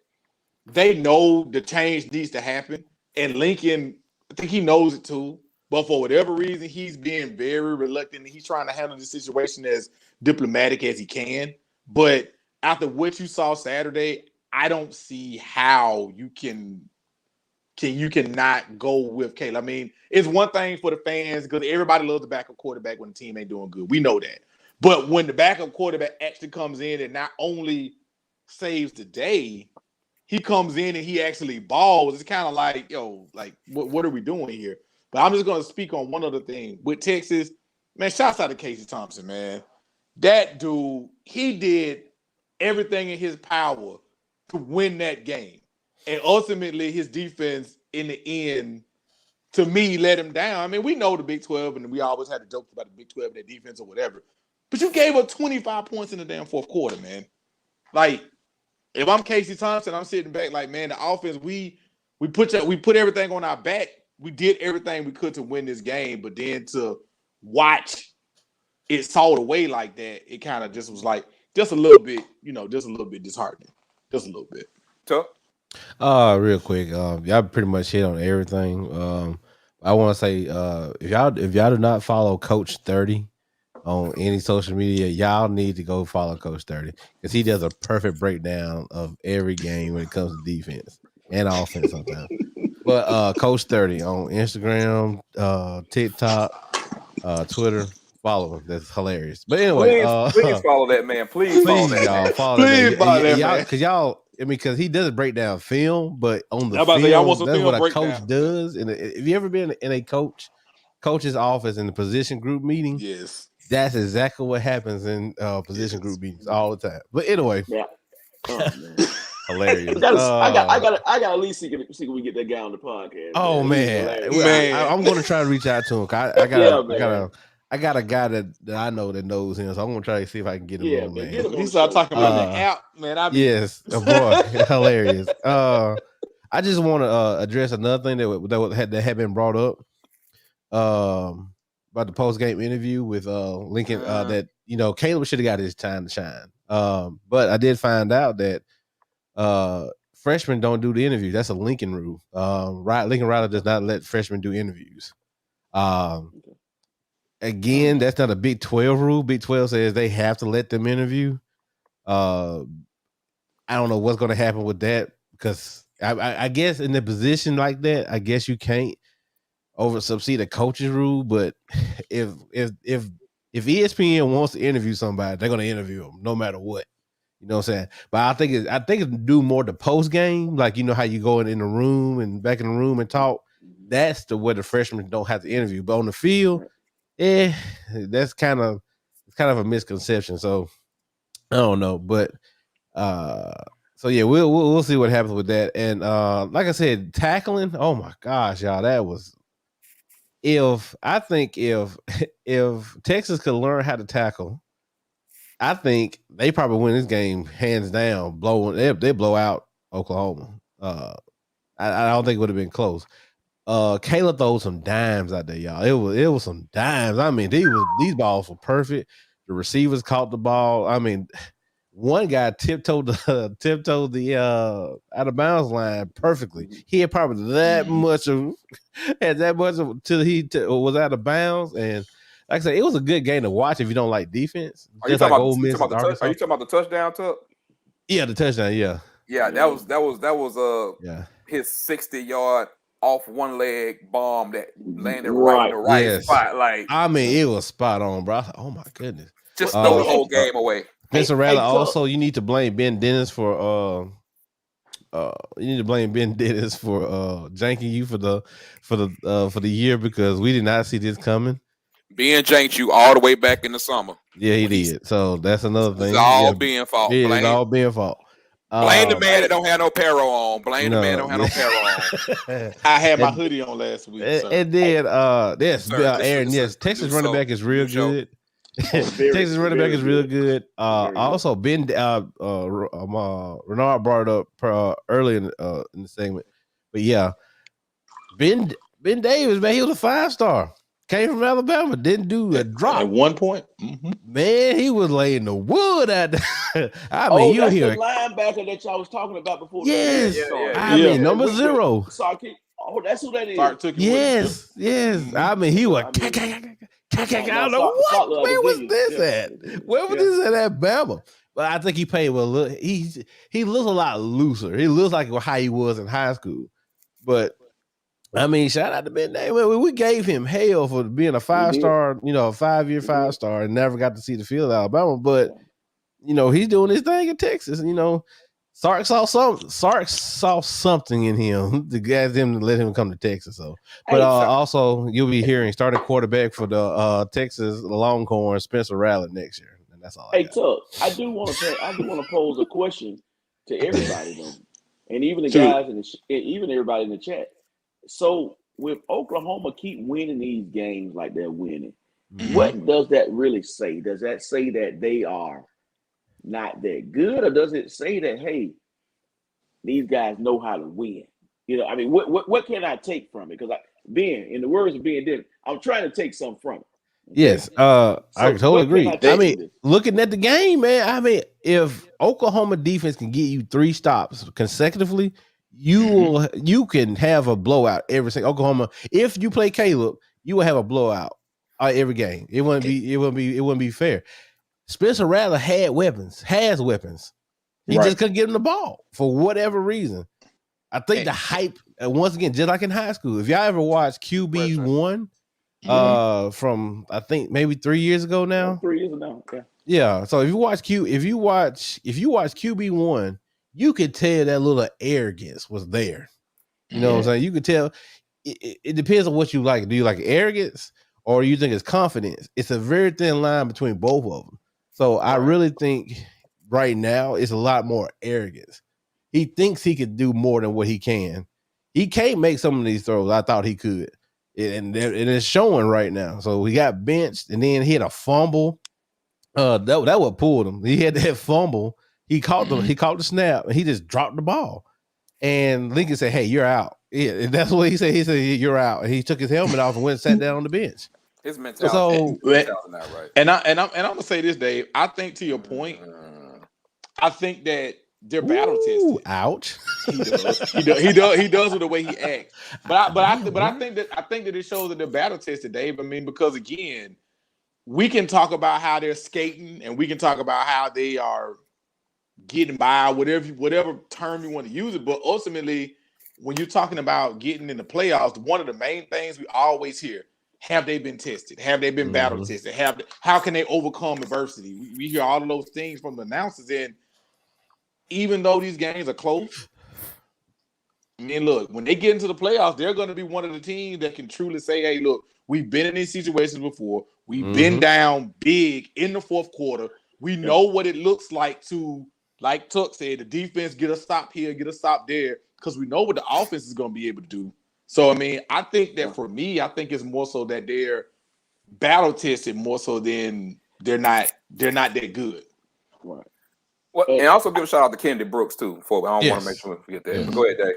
they know the change needs to happen. And Lincoln, I think he knows it too. But for whatever reason, he's being very reluctant. He's trying to handle the situation as diplomatic as he can. But after what you saw Saturday, I don't see how you cannot go with Caleb. I mean, it's one thing for the fans because everybody loves the backup quarterback when the team ain't doing good. We know that. But when the backup quarterback actually comes in and not only saves the day, he comes in and he actually balls. It's kind of like, what are we doing here? But I'm just going to speak on one other thing. With Texas, man, shouts out to Casey Thompson, man. That dude, he did everything in his power to win that game. And ultimately, his defense in the end, to me, let him down. I mean, we know the Big 12, and we always had the jokes about the Big 12, their defense or whatever. But you gave up 25 points in the damn fourth quarter, man. Like, if I'm Casey Thompson, I'm sitting back like, man, the offense, we put everything on our back. We did everything we could to win this game, but then to watch it sawed away like that, it kind of just was like just a little bit disheartening. Just a little bit. Real quick, y'all pretty much hit on everything. I want to say, if y'all do not follow Coach 30 on any social media, y'all need to go follow Coach 30 because he does a perfect breakdown of every game when it comes to defense and offense sometimes. But Coach 30 on Instagram, TikTok, Twitter. Follow him. That's hilarious. But anyway, please follow that man. Please follow that y'all man. follow Please that follow that y'all, man. because y'all. I mean, because he doesn't break down film, but on the I'm about to say, y'all want field, some that's film what a breakdown. coach does. And if you ever been in a coach's office in the position group meeting, Yes, that's exactly what happens in position group meetings all the time. But anyway, Yeah. Oh man. hilarious. I got at least see if we get that guy on the podcast. Oh man, man, I'm going to try to reach out to him. I got a guy that I know that knows him, so I'm going to try to see if I can get him on, man. Get him he started talking about the app, man. Yes, boy, hilarious. I just want to address another thing that had been brought up about the post game interview with Lincoln. That Caleb should have got his time to shine. But I did find out that freshmen don't do the interview. That's a Lincoln rule. Lincoln Riley does not let freshmen do interviews. Again, that's not a Big 12 rule. Big 12 says they have to let them interview. I don't know what's going to happen with that, because I guess in a position like that, I guess you can't subsede a coach's rule. But if ESPN wants to interview somebody, they're going to interview them no matter what. You know what I'm saying? But I think it's do more the post game, like how you go in the room and back in the room and talk. That's where the freshmen don't have to interview. But on the field, that's kind of a misconception. So I don't know, but so yeah, we'll see what happens with that. And like I said, tackling. Oh my gosh, y'all, that was. If Texas could learn how to tackle, I think they probably win this game hands down. They blow out Oklahoma. I don't think it would have been close. Caleb throws some dimes out there, y'all. It was some dimes. I mean, these balls were perfect. The receivers caught the ball. I mean, one guy tiptoed the out of bounds line perfectly. He had probably that much till he was out of bounds. And like I said, it was a good game to watch if you don't like defense. Are you talking about the touchdown, Tuck? Yeah, the touchdown. Yeah, that was his 60-yard off one leg bomb that landed right in the right spot. Like, I mean, it was spot on, bro. Oh my goodness, just throw the whole game away. Spencer Rattler. Also, you need to blame Ben Dennis for janking you for the year, because we did not see this coming. Ben janked you all the way back in the summer. Yeah, he did. So that's another thing. It's all being fault. It's all being fault. Blame the man that don't have no apparel on. Blame the man that don't have no apparel on. I had my hoodie on last week. And then Aaron, yes, Texas running back is real good. Texas running back is real good. Also, Ben Renard brought it up early in the segment, but yeah, Ben Davis, man, he was a 5-star. Came from Alabama, didn't do a drop. At one point, man, he was laying the wood out there. I mean, that's the linebacker that y'all was talking about before. Yes, I mean, number 0. Oh, that's who that is. Yes. I mean, he was. I don't know where was this at? Where was this at Alabama? But I think he played well. He looks a lot looser. He looks like how he was in high school. But I mean, shout out to Ben Davis. We gave him hell for being a 5-star, a 5-year 5-star, and never got to see the field of Alabama. But he's doing his thing in Texas. Sark saw something in him to get him to let him come to Texas. So, but also you'll be hearing starting quarterback for the Texas Longhorns, Spencer Rattler, next year, and that's all. Hey, Tuck, I do want to pose a question to everybody though, and even the guys even everybody in the chat. So, with Oklahoma keep winning these games like they're winning, what does that really say? Does that say that they are not that good, or does it say that, hey, these guys know how to win? I mean, what can I take from it? Because in the words of Ben, I'm trying to take something from it. Okay? Yes, I totally agree. I mean, looking at the game, man. I mean, if Oklahoma defense can get you 3 stops consecutively, you can have a blowout every single Oklahoma. If you play Caleb, you will have a blowout every game. It wouldn't be fair. Spencer Rattler has weapons. He just couldn't get him the ball for whatever reason. I think the hype, once again, just like in high school, if y'all ever watched QB1, from I think maybe 3 years ago now. 3 years ago, yeah. Yeah. So if you watch QB1, you could tell that little arrogance was there. You know what I'm saying? You could tell. It depends on what you like. Do you like arrogance or you think it's confidence? It's a very thin line between both of them. So I really think right now it's a lot more arrogance. He thinks he could do more than what he can. He can't make some of these throws I thought he could. And it's showing right now. So he got benched and then he had a fumble. That what pulled him. He had that fumble. He caught the snap and he just dropped the ball. And Lincoln said, "Hey, you're out." Yeah, and that's what he said. He said, "You're out." And he took his helmet off and went and sat down on the bench. His mentality. So, not right. And I'm gonna say this, Dave. I think to your point, I think that they're battle tested. Ouch. He does with the way he acts. But I think that it shows that they're battle tested, Dave. I mean, because again, we can talk about how they're skating, and we can talk about how they are getting by, whatever term you want to use it. But ultimately, when you're talking about getting in the playoffs, one of the main things we always hear: have they been tested? Have they been battle tested? How can they overcome adversity? We hear all of those things from the announcers, and even though these games are close, I mean, look, when they get into the playoffs, they're going to be one of the teams that can truly say, "Hey, look, we've been in these situations before. We've been down big in the fourth quarter. We know what it looks like to." Like Tuck said, the defense get a stop here, get a stop there, because we know what the offense is going to be able to do. So, I mean, I think that for me, I think it's more so that they're battle tested more so than they're not that good. Right. Well, and also give a shout out to Kennedy Brooks too. I don't want to make sure we forget that. But go ahead, Dave.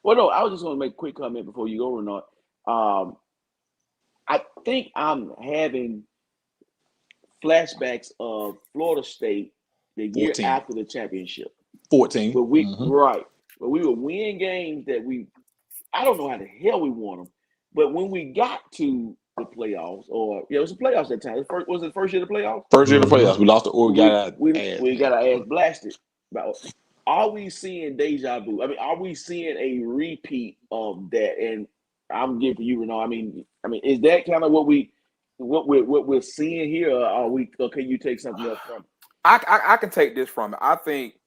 Well, no, I was just going to make a quick comment before you go, Renard. I think I'm having flashbacks of Florida State the 14. Year after the championship. 14. But we but we were winning games that I don't know how the hell we won them. But when we got to the playoffs, it was the playoffs that time. Was it the first year of the playoffs? First year of the playoffs. We lost we got our ass blasted. Are we seeing deja vu? I mean, are we seeing a repeat of that? And I'm giving you, Renard. I mean, is that kind of what we're seeing here? Or can you take something else from it? I can take this from it. I think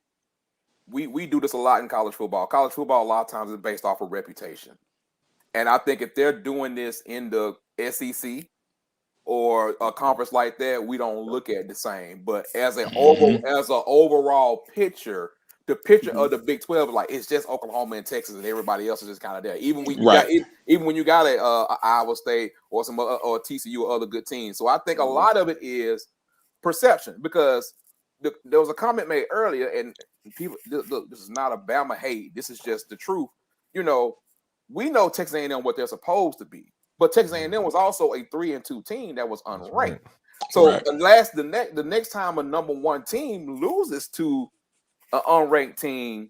we do this a lot in college football. College football a lot of times is based off of reputation. And I think if they're doing this in the SEC or a conference like that, we don't look at it the same. But as an overall picture, the picture of the Big 12 is like it's just Oklahoma and Texas and everybody else is just kind of there. Even when you got a Iowa State or some or TCU or other good teams. So I think a lot of it is perception, because there was a comment made earlier, and people, this is not a Bama hate. This is just the truth. You know, we know Texas A&M what they're supposed to be, but Texas A&M was also a 3-2 team that was unranked. So the next time a number one team loses to an unranked team,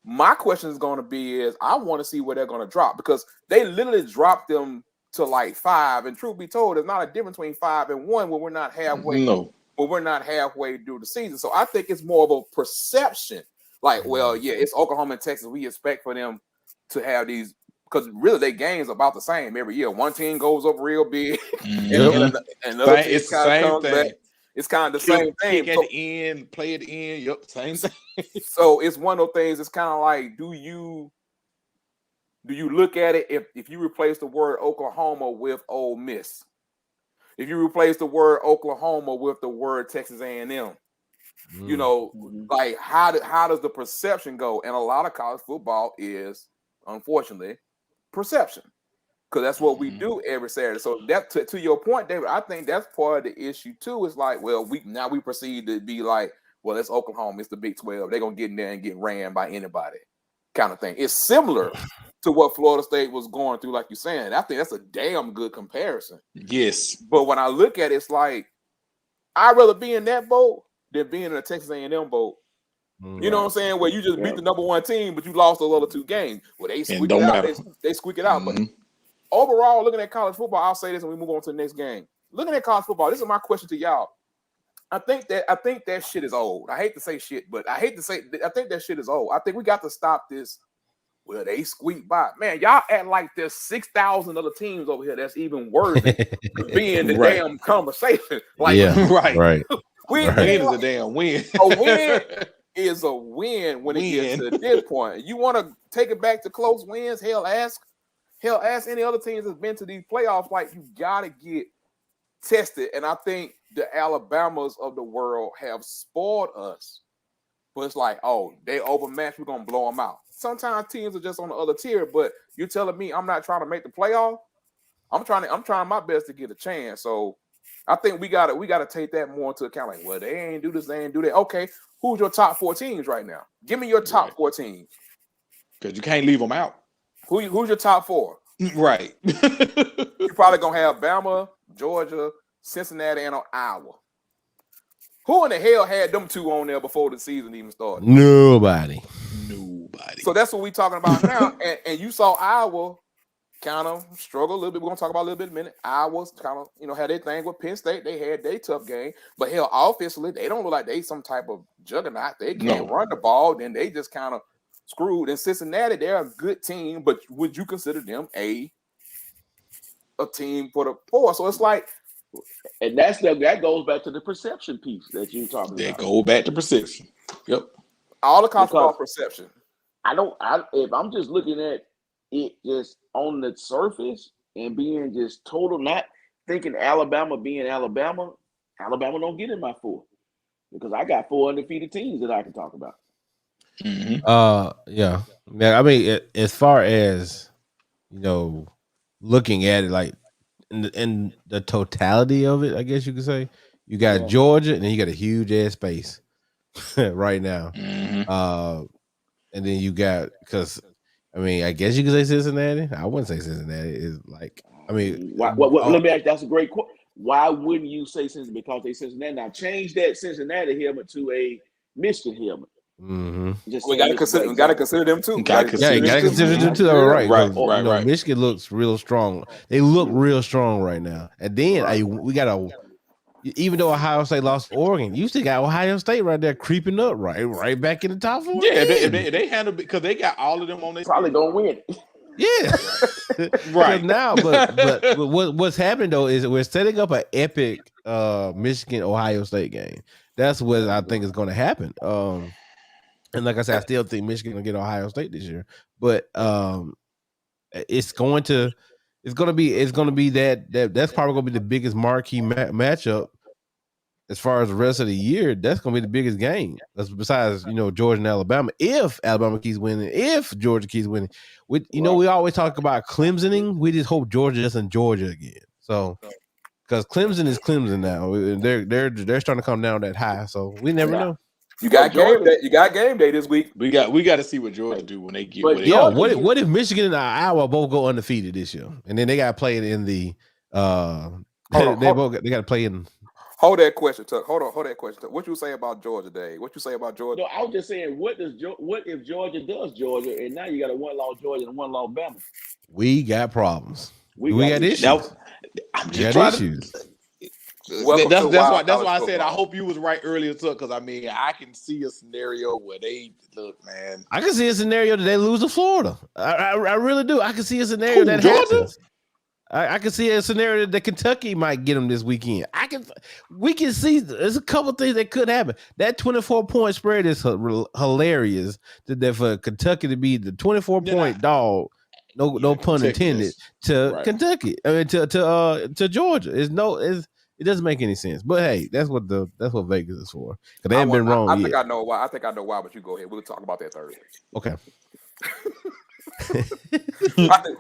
my question is going to be I want to see where they're going to drop, because they literally dropped them to like 5. And truth be told, there's not a difference between 5 and 1 when we're not halfway. No. But we're not halfway through the season. So I think it's more of a perception. Like, well, yeah, it's Oklahoma and Texas. We expect for them to have these, because really their games are about the same every year. One team goes up real big, and another team kind of comes back. It's kind of the same thing. At the end, play at the end. Yep, same thing. So it's one of those things. It's kind of like, do you look at it if you replace the word Oklahoma with Ole Miss? If you replace the word Oklahoma with the word Texas A&M, you know, like how does the perception go? And a lot of college football is, unfortunately, perception, because that's what we do every Saturday. So that to your point, David, I think that's part of the issue too. It's like, well, we proceed to be like, well, it's Oklahoma, it's the Big 12. They're gonna get in there and get ran by anybody, kind of thing. It's similar to what Florida State was going through, like you're saying. I think that's a damn good comparison. Yes. But when I look at it, it's like, I'd rather be in that boat than being in a Texas A&M boat. You know what I'm saying? Where you just beat the number one team, but you lost those other 2 games. Well, they squeak it out. They squeak it out. But overall, looking at college football, I'll say this and we move on to the next game. Looking at college football, this is my question to y'all. I think that shit is old. I hate to say shit, but I think that shit is old. I think we got to stop this well, they squeak by. Man, y'all act like there's 6,000 other teams over here that's even worthy of being the damn conversation. Like, right. Win is a damn win. A win is a win when it gets to this point. You want to take it back to close wins? Hell, ask any other teams that's been to these playoffs. Like, you gotta get tested, and I think the Alabamas of the world have spoiled us. But it's like, oh, they overmatched, we're gonna blow them out. Sometimes teams are just on the other tier, but you're telling me I'm not trying to make the playoff. I'm trying my best to get a chance. So I think we gotta take that more into account. Like, well, they ain't do this, they ain't do that. Okay, who's your top 4 teams right now? Give me your top 4 teams. Because you can't leave them out. Who's your top 4? Right. You're probably gonna have Bama, Georgia, Cincinnati, and Iowa. Who in the hell had them 2 on there before the season even started? Nobody. So that's what we're talking about now. And you saw Iowa kind of struggle a little bit. We're gonna talk about a little bit in a minute. Iowa's kind of, had their thing with Penn State. They had their tough game, but hell, offensively, they don't look like they some type of juggernaut. They can't run the ball. Then they just kind of screwed. In Cincinnati, they're a good team, but would you consider them a team for the 4? So it's like, and that goes back to the perception piece that you're talking about. That goes back to perception. Yep. All the college football perception. If I'm just looking at it just on the surface and being just total, not thinking Alabama being Alabama don't get in my 4 because I got 4 undefeated teams that I can talk about. Yeah. I mean, as far as looking at it, like in the totality of it, I guess you could say you got Georgia, and then you got a huge ass space right now. And then you got, because I mean, I guess you could say Cincinnati. I wouldn't say Cincinnati is like. I mean, let me ask. That's a great question. Why wouldn't you say Cincinnati? Because they Cincinnati. Now change that Cincinnati helmet to a Michigan helmet. We got to consider them too. Got to consider them too. Right. Michigan looks real strong. They look real strong right now. And then we got even though Ohio State lost Oregon, you still got Ohio State right there creeping up, right back in the top 4. Yeah, they handle because they got all of them on their probably gonna win. Yeah, right now. But what's happening though is we're setting up an epic Michigan Ohio State game. That's what I think is going to happen. And like I said, I still think Michigan will get Ohio State this year, but it's going to be that's probably going to be the biggest marquee matchup as far as the rest of the year. That's going to be the biggest game. That's besides Georgia and Alabama. If Alabama keeps winning, if Georgia keeps winning, we always talk about Clemsoning. We just hope Georgia doesn't Georgia again. So because Clemson is Clemson now, they're starting to come down that high. So we never know. You got game day. You got game day this week. We got to see what Georgia do when they get. What if Michigan and Iowa both go undefeated this year, and then they got to play it in the they got to play in. Hold that question, Tuck. Hold that question, Tuck. What you say about Georgia, Dave? What you say about Georgia? No, I was just saying, what if Georgia does Georgia, and now you got a 1-loss Georgia and 1-loss Bama? We got problems. We got issues. I'm just trying issues. That's why I said I hope you was right earlier, too, because I mean I can see a scenario where they look, man. I can see a scenario that they lose to Florida. I really do. I can see a scenario that happens. I can see a scenario that Kentucky might get them this weekend. We can see there's a couple things that could happen. That 24-point spread is hilarious. That for Kentucky to be the 24-point dog. No pun intended to Kentucky. I mean to Georgia. It doesn't make any sense. But hey, that's what Vegas is for. Because they haven't been wrong yet. I think I know why. But you go ahead. We'll talk about that Thursday. Okay.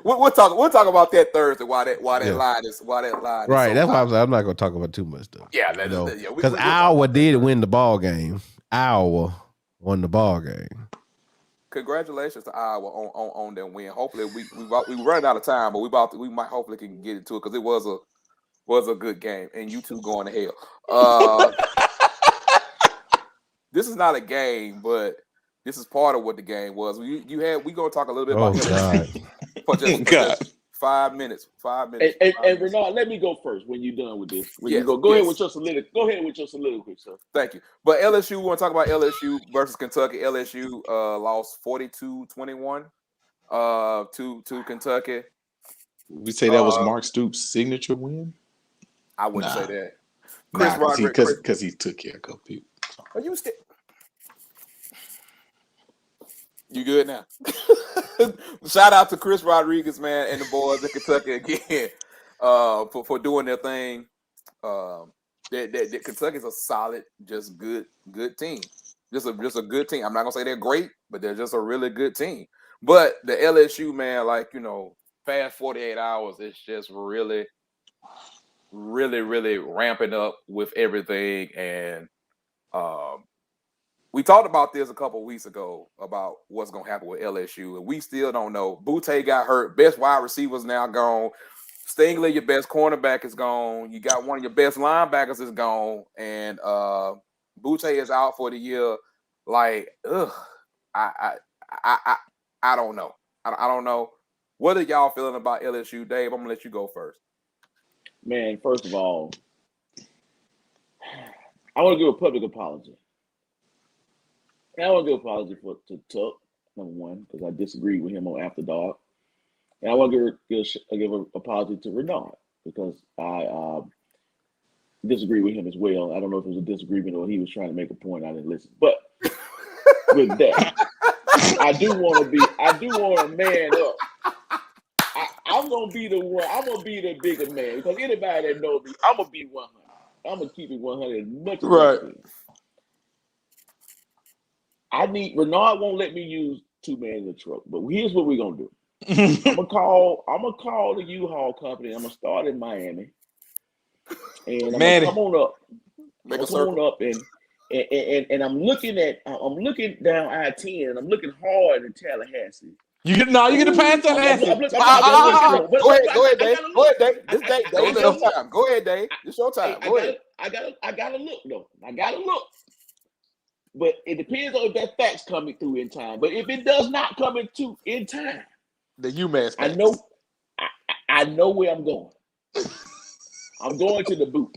We'll talk about that Thursday. Why that line is right. That's why I'm not going to talk about too much stuff. Yeah, because Iowa did win the ball game. Iowa won the ball game. Congratulations to Iowa on their win. Hopefully we run out of time, but we might hopefully can get into it because it was a good game, and you two going to hell. This is not a game, but this is part of what the game was. We gonna talk a little bit about that for just 5 minutes. 5 minutes. And Renard, let me go first when you're done with this. Go ahead with your soliloquy. Go ahead with your soliloquy, sir. Thank you. But LSU, we want to talk about LSU versus Kentucky. LSU lost 42-21. to Kentucky. We say that was Mark Stoops' signature win. I wouldn't say that. Chris Rodriguez, because he took care of a couple people. Are you still? You good now? Shout out to Chris Rodriguez, man, and the boys in Kentucky again for doing their thing. That Kentucky's a solid, just good team. Just a good team. I'm not gonna say they're great, but they're just a really good team. But the LSU, man, like, you know, past 48 hours, it's just really, really, really ramping up with everything. And we talked about this a couple of weeks ago about what's gonna happen with LSU, and we still don't know. Butte got hurt. Best wide receiver's now gone. Stingley, your best cornerback, is gone. You got one of your best linebackers is gone, and Butte is out for the year. Like, I don't know. I don't know. What are y'all feeling about LSU, Dave? I'm gonna let you go first. Man, first of all, I want to give a public apology. And I want to give an apology to Tuck, number one, because I disagreed with him on After Dark. And I want to give an apology to Renard because I disagree with him as well. I don't know if it was a disagreement or he was trying to make a point. I didn't listen. But with that, I do want to man up. I'm gonna be the one. I'm gonna be the bigger man because anybody that knows me, I'm gonna be 100. I'm gonna keep it 100 as much as I can. Renard won't let me use two men in the truck, but here's what we're gonna do. I'm gonna call the U-Haul company. I'm gonna start in Miami, and I'm gonna come on up. And I'm looking down I-10, and I'm looking hard in Tallahassee. You get the pass Tallahassee. Go ahead, Dave. This is your time. Go ahead, Dave. It's your time. Go ahead. I gotta look though. I gotta look. But it depends on if that fax coming through in time. But if it does not come in time, the UMass fax. I know where I'm going. I'm going to the boot.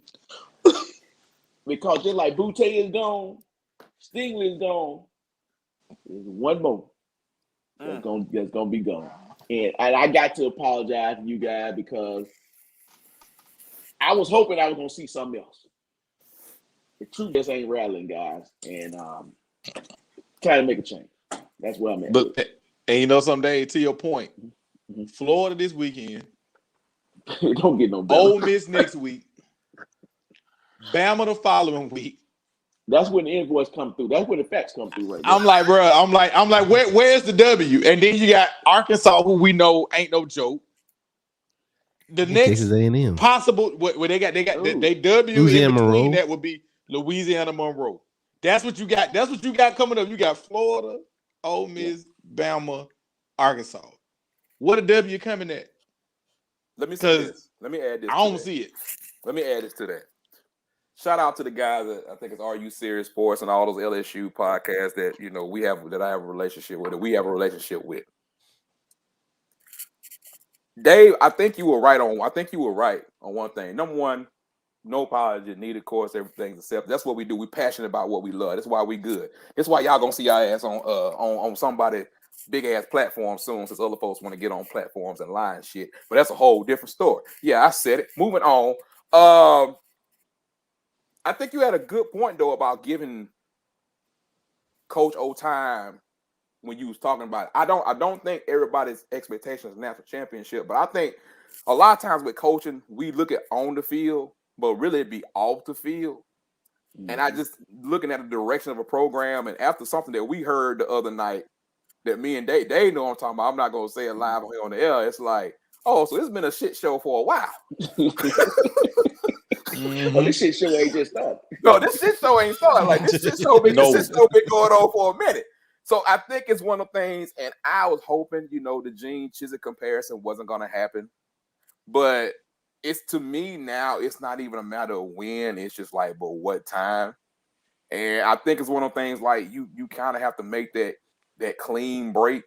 Because just like Butte is gone, Stingley is gone. There's one more that's gonna be gone. And I got to apologize to you guys because I was hoping I was gonna see something else. The truth just ain't rattling, guys, and trying to make a change. That's where I'm at. But and you know something, Dave, to your point, Florida this weekend. It don't get no better. Ole Miss next week. Bama the following week. That's when the invoice come through. That's when the facts come through right now. I'm like, bro. I'm like, where's the W? And then you got Arkansas, who we know ain't no joke. The next A&M. possible where they got they W Louisiana in between Monroe. that would be Louisiana Monroe. That's what you got. That's what you got coming up. You got Florida, Ole Miss, Bama, Arkansas. What a W coming at? Let me say this. Let me add this. I don't see it. Let me add this to that. Shout out to the guys that I think it's Are You Serious Sports and all those LSU podcasts that I have a relationship with, that we have a relationship with. Dave, I think you were right on one thing. Number one, no apology needed. Of course, everything's accepted. That's what we do. We're passionate about what we love. That's why we good. That's why y'all gonna see our ass on somebody big ass platform soon, since other folks want to get on platforms and lie and shit. But that's a whole different story. Yeah, I said it. Moving on. I think you had a good point though about giving Coach O time when you was talking about it. I don't think everybody's expectations is national championship, but I think a lot of times with coaching, we look at on the field, but really it'd be off the field. Mm-hmm. And I just looking at the direction of a program, and after something that we heard the other night that me and Dave know what I'm talking about. I'm not gonna say it live on the air. It's like, oh, so it's been a shit show for a while. Mm-hmm. Well, this shit show ain't just started. No, this shit show ain't started. Like this shit show been going on for a minute. So I think it's one of the things, and I was hoping, the Gene Chizik comparison wasn't gonna happen. But it's, to me now, it's not even a matter of when, it's just like, but what time. And I think it's one of the things like you kind of have to make that clean break.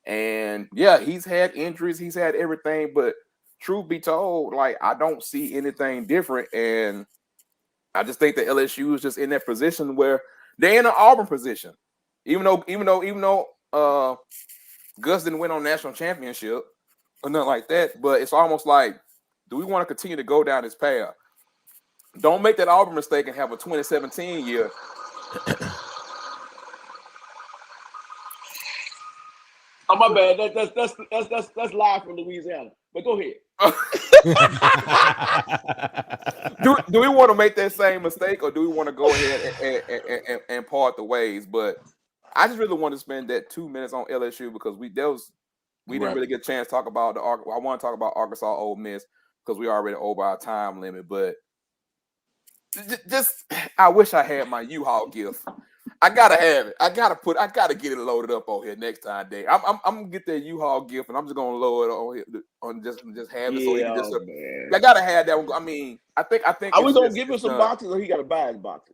And yeah, he's had injuries, he's had everything, but truth be told, like, I don't see anything different. And I just think that LSU is just in that position where they're in an Auburn position. Even though Gus didn't win on national championship or nothing like that. But it's almost like, do we want to continue to go down this path? Don't make that Auburn mistake and have a 2017 year. Oh, my bad. That's live from Louisiana. But go ahead. do we want to make that same mistake, or do we want to go ahead and part the ways? But I just really want to spend that 2 minutes on LSU because we didn't really get a chance to talk about I want to talk about Arkansas Ole Miss because we already over our time limit. But just I wish I had my U-Haul gift. I gotta have it. I gotta get it loaded up on here next time, Dave. I'm gonna get that U-Haul gift and I'm just gonna load it on here on just have it so he can just. Man. I gotta have that one. I mean, I think. Are we gonna give him some boxes or he gotta buy his boxes?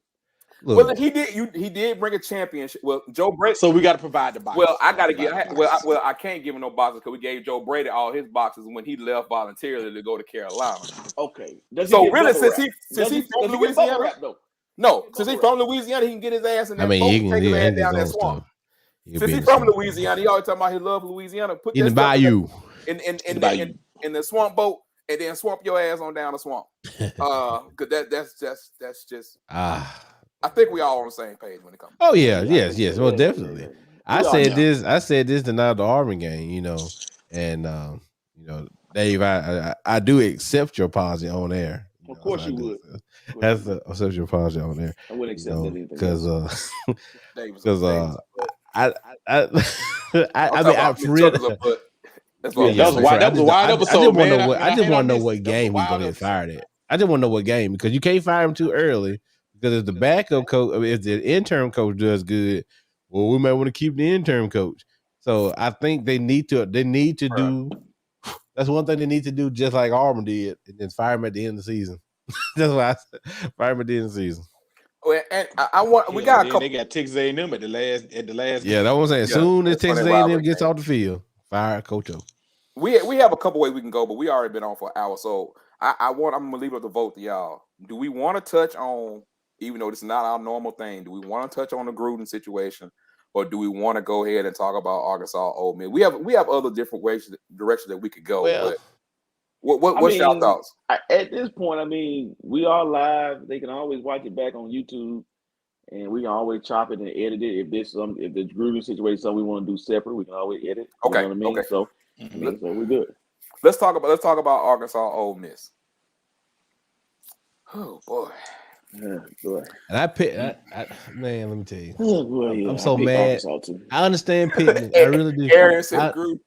Look. Well, he did bring a championship. Well, Joe Brady. So we got to provide the boxes. Well, I got to get. I can't give him no boxes because we gave Joe Brady all his boxes when he left voluntarily to go to Carolina. Okay. So really, since he's from Louisiana, no, since he's from Louisiana, he can get his ass in that boat and take his ass down that swamp. Since he's from Louisiana, he always talking about he love Louisiana. Put in the bayou, in the swamp boat, and then swamp your ass on down the swamp. Because that's just. I think we all on the same page when it comes. Oh yeah, yes, well definitely. I said this the night of the Auburn game, and Dave, I do accept your apology on air. Of course you would. That's accept your apology on there. I wouldn't accept anything because I just want to know what game he's gonna get fired at. I just want to know what game because you can't fire him too early. Because if the backup coach, if the interim coach does good, well, we might want to keep the interim coach. So I think they need to do. That's one thing they need to do, just like Auburn did, and then fire him at the end of the season. That's why I said fire him at the end of the season. Well, and I want we got a couple. They got Texas A&M at the last. Yeah, that's what I'm saying. As soon as Texas A&M gets off the field, fire Coach O. We have a couple ways we can go, but we already been on for an hour, so I'm gonna leave it to vote to y'all. Do we want to touch on? Even though this is not our normal thing, do we want to touch on the Gruden situation, or do we want to go ahead and talk about Arkansas Ole Miss? We have other different directions that we could go. Well, but what's y'all thoughts? At this point, I mean, we are live. They can always watch it back on YouTube, and we can always chop it and edit it. If the Gruden situation is something we want to do separate, we can always edit. Okay. You know what I mean? Okay. So we're good. Let's talk about Arkansas Ole Miss. Oh boy. Yeah, boy. And man, let me tell you, I'm so mad. I understand Pittman. I really do. Aaron said Gruden.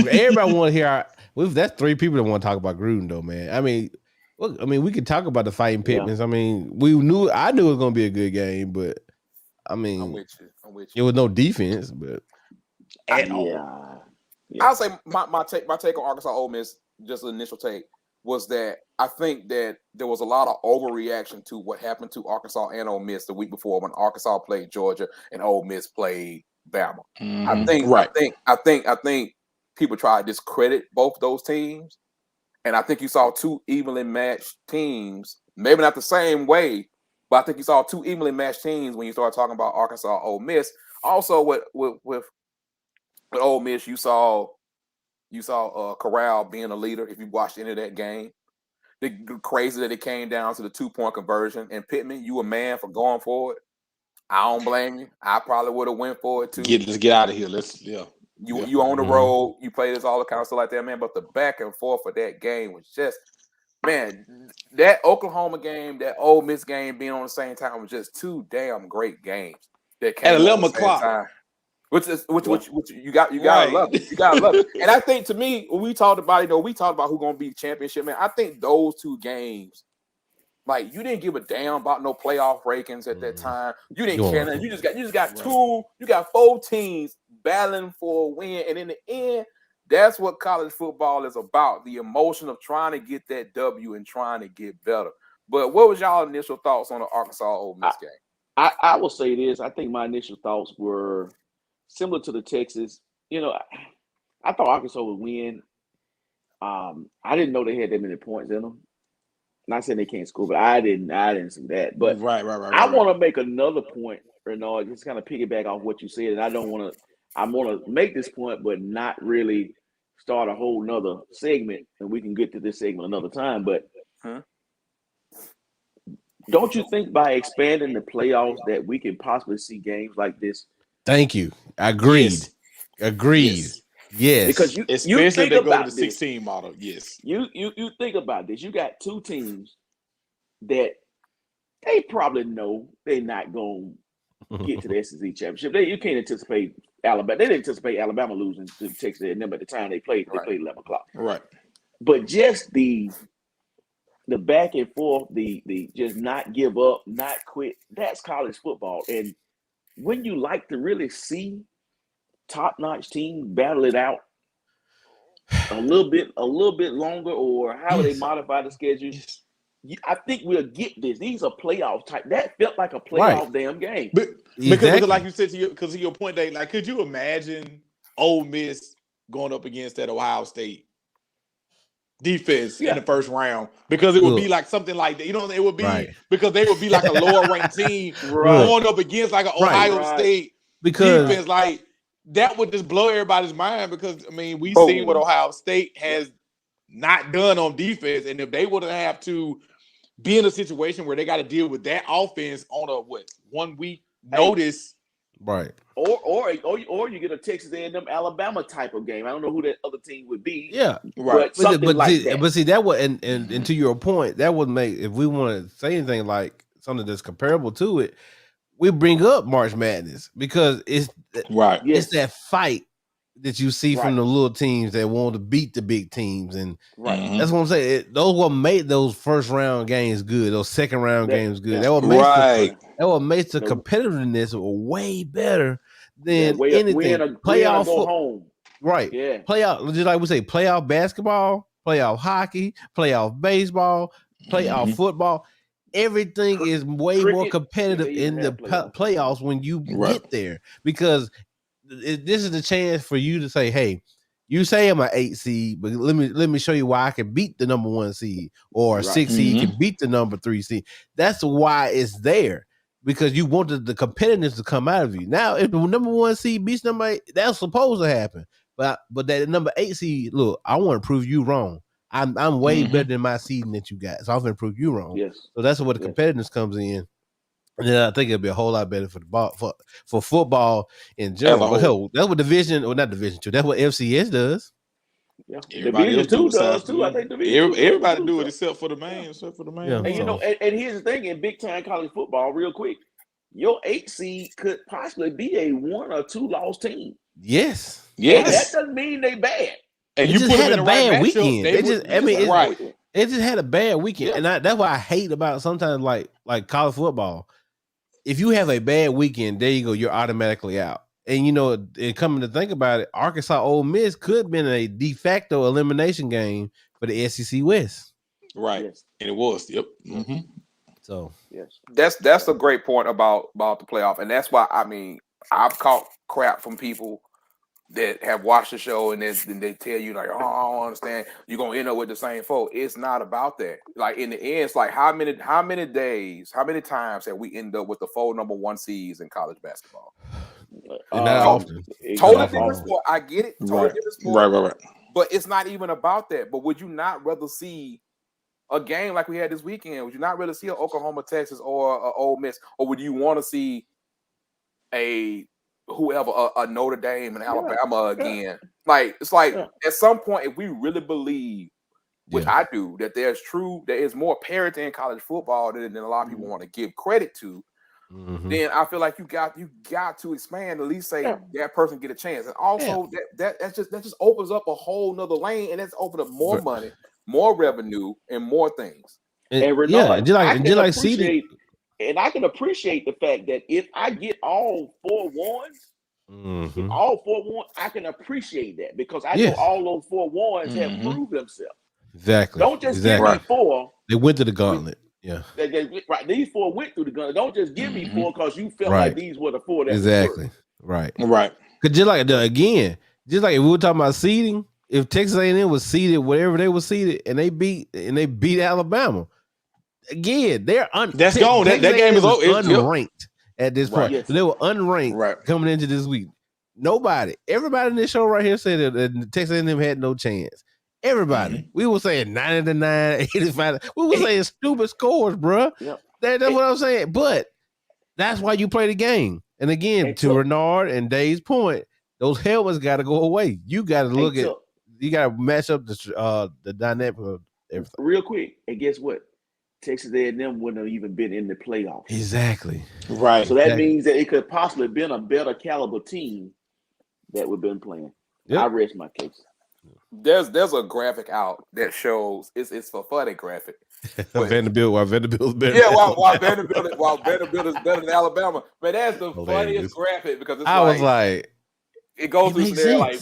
Everybody want to hear. That's three people that want to talk about Gruden, though, man. I mean, we could talk about the fighting Pittmans. Yeah. I mean, I knew it was going to be a good game, but I mean, I'm with you. It was no defense, but yeah. I'll say my take on Arkansas Ole Miss, just an initial take, was that I think that there was a lot of overreaction to what happened to Arkansas and Ole Miss the week before when Arkansas played Georgia and Ole Miss played Bama. Mm-hmm. I think people try to discredit both those teams, and I think you saw two evenly matched teams, maybe not the same way, but I think you saw two evenly matched teams when you started talking about Arkansas Ole Miss. Also, with Ole Miss, you saw Corral being a leader. If you watched any of that game, the crazy that it came down to the 2-point conversion. And Pittman, you a man for going for it. I don't blame you. I probably would have went for it too. Let's get out of here. You on the road. You play this all the kind of stuff like that, man. But the back and forth of that game was just, man. That Oklahoma game, that Ole Miss game being on the same time was just two damn great games. That came at 11 o'clock. Which you gotta love it. You gotta love it. And I think to me, when we talked about who's gonna be the championship, man. I think those two games, like you didn't give a damn about no playoff rankings at that time. You didn't care. You just got two. You got 4 teams battling for a win, and in the end, that's what college football is about: the emotion of trying to get that W and trying to get better. But what was y'all initial thoughts on the Arkansas Ole Miss game? I will say this: I think my initial thoughts were similar to the Texas. I thought Arkansas would win. I didn't know they had that many points in them. Not saying they can't score, but I didn't see that. But right. I want to make another point, just kind of piggyback off what you said, and I don't want to. I'm gonna make this point, but not really start a whole nother segment, and we can get to this segment another time. But don't you think by expanding the playoffs that we can possibly see games like this? Thank you. Agreed. Yes. Agreed. Yes. Because you especially think if they go about to the 16 model. Yes. You think about this. You got two teams that they probably know they're not going to get to the SEC championship. You can't anticipate Alabama. They didn't anticipate Alabama losing to Texas A&M at the time they played 11 o'clock. Right. But just the back and forth, the just not give up, not quit. That's college football. And when you like to really see top-notch teams battle it out a little bit longer, or how they modify the schedule. I think we'll get this. These are playoff type. That felt like a playoff damn game. But because like you said, because of your point, Dave, like, could you imagine Ole Miss going up against that Ohio State defense in the first round? Because it would be like something like that. You know, it would be because they would be like a lower ranked team going up against like an Ohio State defense. Like, that would just blow everybody's mind, because I mean, we've seen what Ohio State has not done on defense, and if they would have to be in a situation where they got to deal with that offense on a 1 week notice, right? Or you get a Texas A&M Alabama type of game. I don't know who that other team would be. Yeah, right. But something like that. But see, that would and to your point, that would make, if we want to say anything like something that's comparable to it, we bring up March Madness, because it's it's that fight that you see from the little teams that want to beat the big teams, and that's what I'm saying. Those what made those first round games good, those second round games good. That what makes the competitiveness way better than anything. Playoff go home. Right. Yeah. Playoff, just like we say, playoff basketball, playoff hockey, playoff baseball, playoff football. Everything is way more competitive in the playoffs when you get there, because this is the chance for you to say, hey, you say I'm an 8 seed, but let me show you why I can beat the number 1 seed, or a 6 seed can beat the number 3 seed. That's why it's there, because you wanted the competitiveness to come out of you. Now, if the number 1 seed beats number 8, that's supposed to happen. But that number 8 seed, look, I want to prove you wrong. I'm way better than my seeding that you got, so I'm going to prove you wrong. Yes. So that's where the competitiveness comes in. And then I think it'll be a whole lot better for the ball, for football in general. But hell, that's what Division, or not Division 2. That's what FCS does. Yeah. Division 2 does too. I think everybody do it except for the main. Yeah. And you know, and here's the thing: in big time college football, real quick, your 8 seed could possibly be a 1 or 2 loss team. Yes. And that doesn't mean they bad. And you just had a bad weekend. It just had a bad weekend, and that's why I hate about sometimes like college football. If you have a bad weekend, there you go, you're automatically out. And you know, coming to think about it, Arkansas Ole Miss could have been a de facto elimination game for the SEC West. Right. Yes. And it was. Yep. Mm-hmm. So that's a great point about the playoff. And that's why, I mean, I've caught crap from people that have watched the show, and then they tell you like, oh, I don't understand, you're gonna end up with the same folk. It's not about that. Like, in the end, it's like how many times have we ended up with the 4 number 1 seeds in college basketball? Not often. Totally different sport. I get it. Totally different sport. Right. But it's not even about that. But would you not rather see a game like we had this weekend? Would you not rather see an Oklahoma, Texas, or an Ole Miss, or would you want to see a Notre Dame and Alabama again? Like, it's like at some point, if we really believe, which I do, that there is more parity in college football than a lot of people want to give credit to, then I feel like you got to expand, at least say that person get a chance. And also that just opens up a whole nother lane, and that's open up more money, more revenue, and more things. And Renard, I can appreciate the fact that if I get all 4 ones, I can appreciate that, because I know all those 4 ones have proved themselves. Exactly. Don't just give me 4. They went to the gauntlet. Yeah. These 4 went through the gauntlet. Don't just give me 4 because you felt like these were the 4 that exactly. Right. Because just like if we were talking about seeding, if Texas A&M was seeded wherever they were seeded, and they beat Alabama, again, that's gone. That game is unranked at this point. Yes. So they were unranked coming into this week. Nobody. Everybody in this show right here said that Texas A&M had no chance. Everybody. We were saying 90-9, 85. We were saying stupid scores, bro. Yep. That's what I'm saying. But that's why you play the game. And again, to Renard and Dave's point, those helmets got to go away. You got to look at. You got to match up the dynamic of everything. Real quick, and guess what? Texas A&M wouldn't have even been in the playoffs. Exactly. Right. So that means that it could possibly have been a better caliber team that we've been playing. Yep. I rest my case. There's a graphic out that shows it's for funny graphic. Vanderbilt's better. Yeah, while Vanderbilt is better than Alabama. But that's the funniest graphic because it's was like. It goes through there like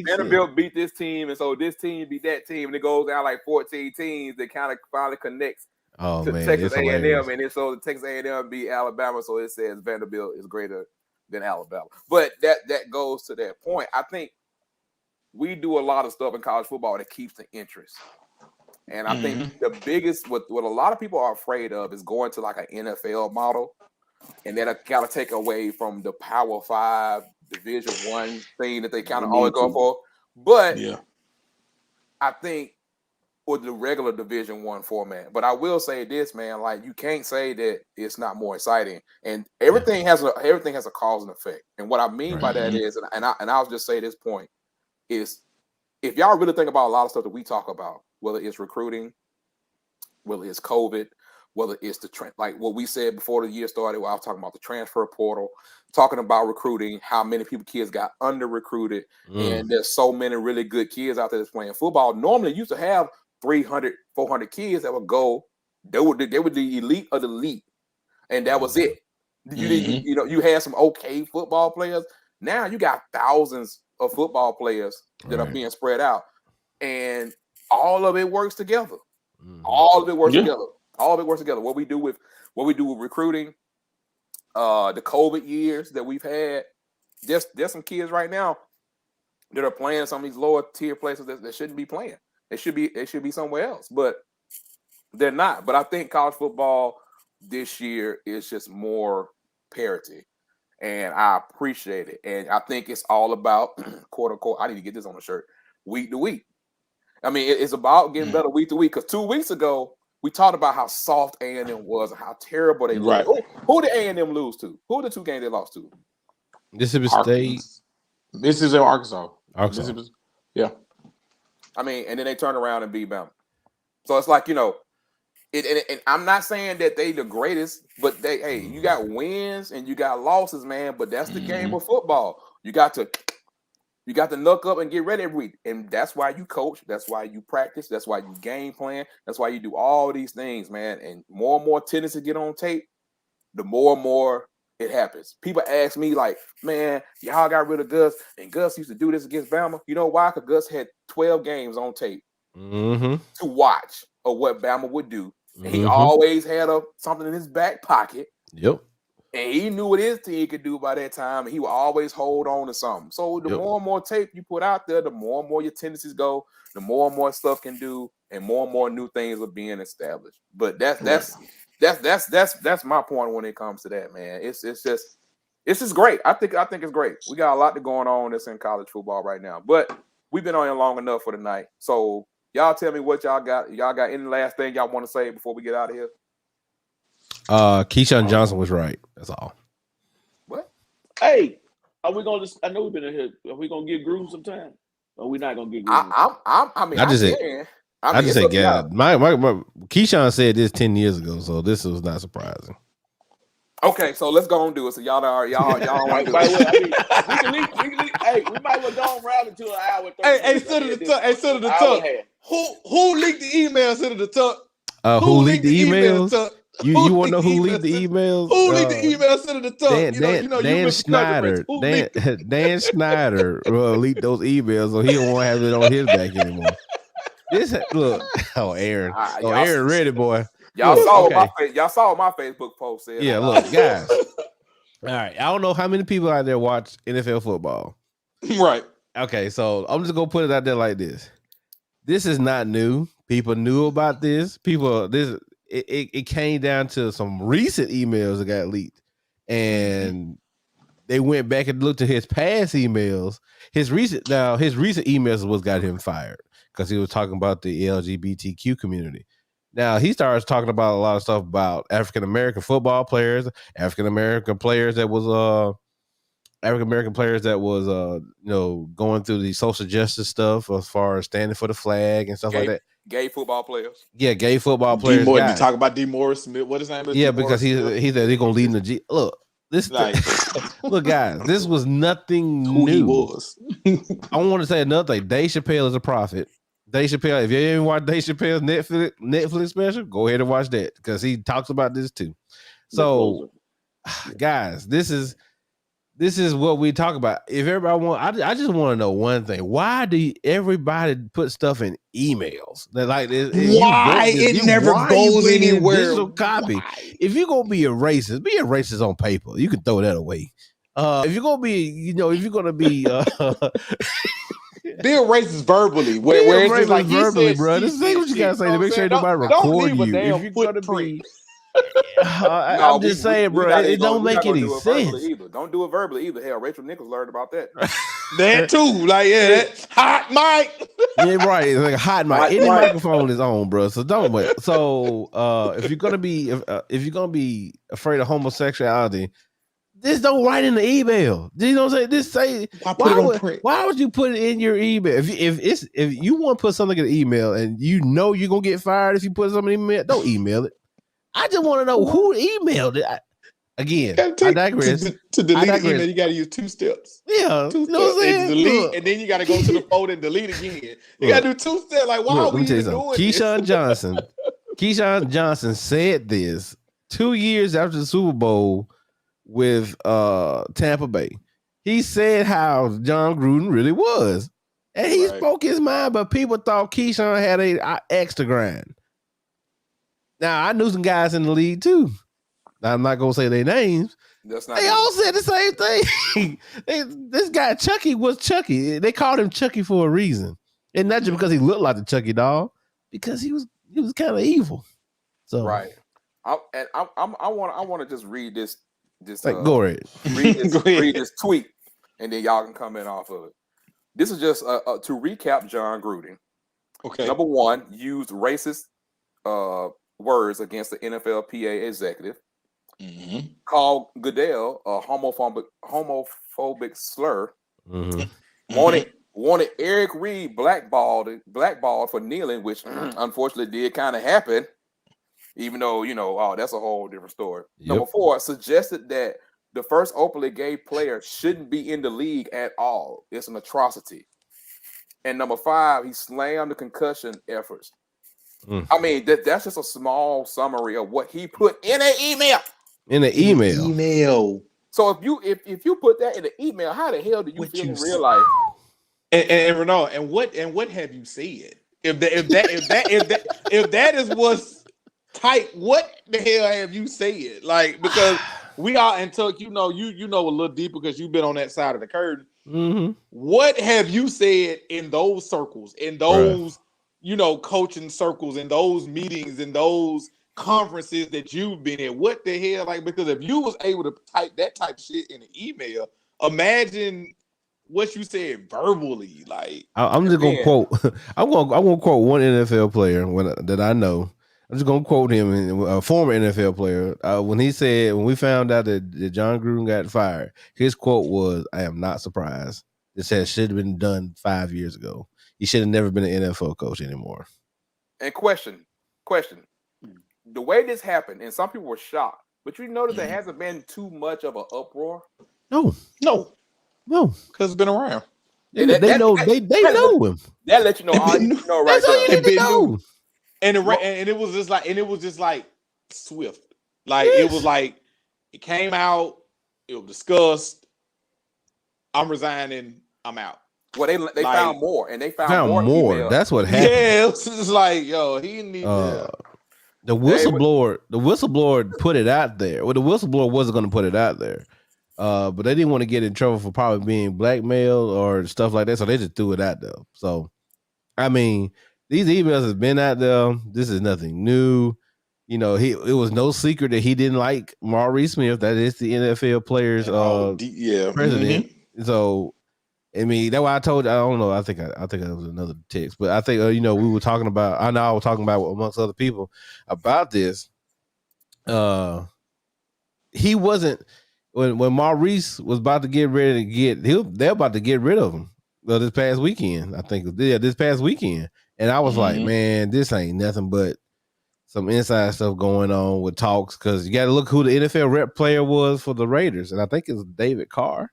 Vanderbilt beat this team, and so this team beat that team, and it goes down like 14 teams that kind of finally connects to Texas A&M, and then so the Texas A&M beat Alabama, so it says Vanderbilt is greater than Alabama. But that goes to that point. I think we do a lot of stuff in college football that keeps the interest, and I think the biggest what a lot of people are afraid of is going to like an NFL model, and then kind of take away from the Power 5. Division I thing that they kind of always go for, but I think with the regular Division I format. But I will say this, man, like you can't say that it's not more exciting, and everything has a cause and effect. And what I mean by that is, and I'll just say this point is, if y'all really think about a lot of stuff that we talk about, whether it's recruiting, whether it's COVID, whether it's like what we said before the year started, where I was talking about the transfer portal, talking about recruiting, how many kids got under recruited, and there's so many really good kids out there that's playing football. Normally, you used to have 300, 400 kids that would go. They were the elite of the elite, and that was it. You had some okay football players. Now you got thousands of football players that are being spread out, and all of it works together. All of it works together. All of it works together. What we do with recruiting, the COVID years that we've had, there's some kids right now that are playing some of these lower tier places that shouldn't be playing. They should be somewhere else, but they're not. But I think college football this year is just more parity, and I appreciate it. And I think it's all about quote unquote. I need to get this on the shirt. Week to week. I mean, it's about getting better week to week. Because 2 weeks ago, we talked about how soft A&M was and how terrible they looked. Who did A&M lose to? Who are the 2 games they lost to? Mississippi State. Mississippi, Arkansas. Yeah. I mean, and then they turn around and beat Bama. So it's like, and I'm not saying that they the greatest, but you got wins and you got losses, man. But that's the game of football. You got to knuck up and get ready every week. And that's why you coach. That's why you practice. That's why you game plan. That's why you do all these things, man. And more tendencies get on tape, the more and more it happens. People ask me like, man, y'all got rid of Gus, and Gus used to do this against Bama. You know why? Because Gus had 12 games on tape to watch of what Bama would do. And he always had something in his back pocket. Yep. And he knew what his team could do by that time, and he would always hold on to something. So the more and more tape you put out there, the more and more your tendencies go, the more and more stuff can do, and more new things are being established. But that's my point when it comes to that, man. It's just great. I think it's great. We got a lot going on that's in college football right now. But we've been on here long enough for the night. So y'all tell me what y'all got. Y'all got any last thing y'all want to say before we get out of here? Keyshawn Johnson was right. That's all. What? Hey, are we gonna I know we've been in here. Are we gonna get Groove sometime? Or we not gonna get Groove? I just said, yeah. My Keyshawn said this 10 years ago, so this was not surprising. Okay, so let's go and do it. So y'all want to do it. Hey, we might well go around until an hour. Hey, Senator Tuck. Who leaked the email, Senator Tuck? Who leaked the emails? You want to know who leaked the emails? Who leaked the email, Senator Tuck? Dan Snyder. Dan Snyder leaked those emails, so he don't want to have it on his back anymore. Aaron. Aaron ready, boy. Y'all saw what my Facebook post said. Yeah, look, guys. All right. I don't know how many people out there watch NFL football. Right. Okay, so I'm just gonna put it out there like this. This is not new. People knew about this. It came down to some recent emails that got leaked. And they went back and looked at his past emails. His recent emails is what got him fired because he was talking about the LGBTQ community. Now he starts talking about a lot of stuff about African American football players, African American players that was going through the social justice stuff as far as standing for the flag and stuff like that. Gay football players. Yeah, gay football players. You talk about DeMaurice Smith. What is his name? Yeah, because he said he's gonna lead in the G. Look, look, guys, this was nothing new. He was. I want to say another thing. Dave Chappelle is a prophet. Dave Chappelle, if you didn't watch Dave Chappelle's Netflix special, go ahead and watch that because he talks about this too. So, guys, this is what we talk about. If everybody I just want to know one thing: why do everybody put stuff in emails? That why it never goes anywhere? Digital copy. Why? If you're gonna be a racist on paper. You can throw that away. If you're gonna be, be a racist verbally. Where it's just like verbally, bro. This is what you gotta say to make sure nobody record you. If you're gonna be. I'm just saying, bro. It don't make any sense. Don't do it verbally either. Hell, Rachel Nichols learned about that. That too, that hot mic. Yeah, right. It's like a hot mic. Any microphone is on, bro. So don't wait. So if you're gonna be afraid of homosexuality, just don't write in the email. You know what I'm saying? Just say why would you put it in your email? If you want to put something in the email and you know you're gonna get fired if you put something in the email, don't email it. I just want to know who emailed it. I digress. To delete an email, you got to use 2 steps. Yeah, 2 steps. And delete, and then you got to go to the folder and delete again. You got to do 2 steps. Like, why are we even doing Keyshawn Johnson. Keyshawn Johnson said this 2 years after the Super Bowl with Tampa Bay. He said how John Gruden really was, and he spoke his mind. But people thought Keyshawn had a extra grind. Now, I knew some guys in the league, too. I'm not going to say their names. They all said the same thing. This guy, Chucky, was Chucky. They called him Chucky for a reason. And not just because he looked like the Chucky doll, because he was kind of evil. So right. I want to just read this. Go ahead. Read this tweet, and then y'all can comment off of it. This is just to recap John Gruden. Okay. Number 1, used racist words against the NFLPA executive. Mm-hmm. Called Goodell a homophobic slur. Mm-hmm. Wanted Eric Reed blackballed for kneeling, which unfortunately did kind of happen. Even though that's a whole different story. Yep. Number 4, suggested that the first openly gay player shouldn't be in the league at all. It's an atrocity. And number 5, he slammed the concussion efforts. I mean, that's just a small summary of what he put in an email. So if you put that in the email, how the hell do you feel in real life? And Renaud, and what have you said? If that is what's tight, what the hell have you said? Like, because we are, and Tuck, you know a little deeper because you've been on that side of the curtain. Mm-hmm. What have you said in those circles, in those coaching circles, in those meetings, in those conferences that you've been in? What the hell? Like, because if you was able to type that type of shit in an email, imagine what you said verbally. Like, I'm just gonna quote. I'm gonna quote one NFL player that I know. I'm just gonna quote him, a former NFL player, when we found out that John Gruden got fired. His quote was, "I am not surprised. This should have been done 5 years ago. He should have never been an NFL coach anymore." And question. The way this happened, and some people were shocked, but you notice there hasn't been too much of an uproar. No, because it's been around. They know him. That let you know all you know right there. And it was just like swift. Like it was like it came out, it was discussed. I'm resigning. I'm out. Well, they found more, and they found more. Emails. That's what happened. Yeah, it was just like, yo, he need the whistleblower put it out there. Well, the whistleblower wasn't going to put it out there, but they didn't want to get in trouble for probably being blackmailed or stuff like that, so they just threw it out there. So, I mean, these emails have been out there. This is nothing new. you know, it was no secret that he didn't like Maurice Smith. That is the NFL players president. Mm-hmm. So I mean, that's why I told you. I don't know. I think it was another text, but I think you know, we were talking about. I know I was talking about amongst other people about this. He wasn't when Maurice was about to get ready to they're about to get rid of him. This past weekend, I think. Yeah, this past weekend, and I was like, man, this ain't nothing but some inside stuff going on with talks, because you got to look who the NFL rep player was for the Raiders, and I think it was David Carr.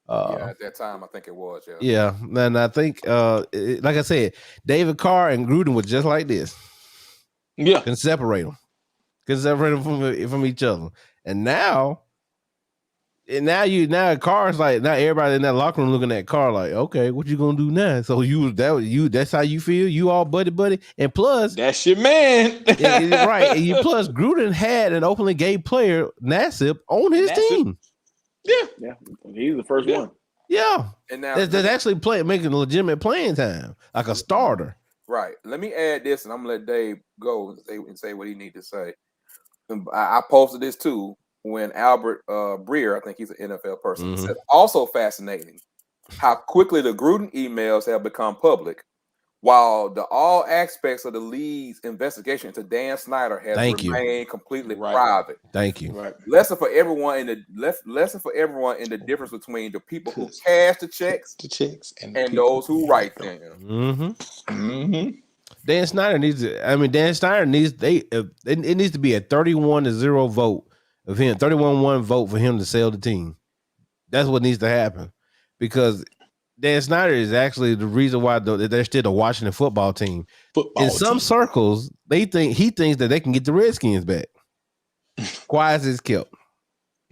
Yeah, at that time, I think it was. Yeah, and I think, like I said, David Carr and Gruden were just like this. Yeah, can separate them from each other. And now Carr's like, now everybody in that locker room looking at Carr like, okay, what you gonna do now? So that's how you feel? You all buddy, and plus that's your man, right? And plus Gruden had an openly gay player, Nassib, on his team. Yeah, he's the first one. Yeah, and now that's actually making legitimate playing time, like a starter. Right. Let me add this, and I'm gonna let Dave go and say what he need to say. I posted this too when Albert Breer, I think he's an NFL person, said also fascinating how quickly the Gruden emails have become public, while all aspects of the league's investigation into Dan Snyder has remained completely private. Thank you. Right. Lesson for everyone in the difference between the people who cash the checks and those who write them. Dan Snyder needs it needs to be a 31-0 vote of him, 31-1 vote for him to sell the team. That's what needs to happen, because Dan Snyder is actually the reason why they're still the Washington football team. In some circles, he thinks that they can get the Redskins back. Quiet as kept.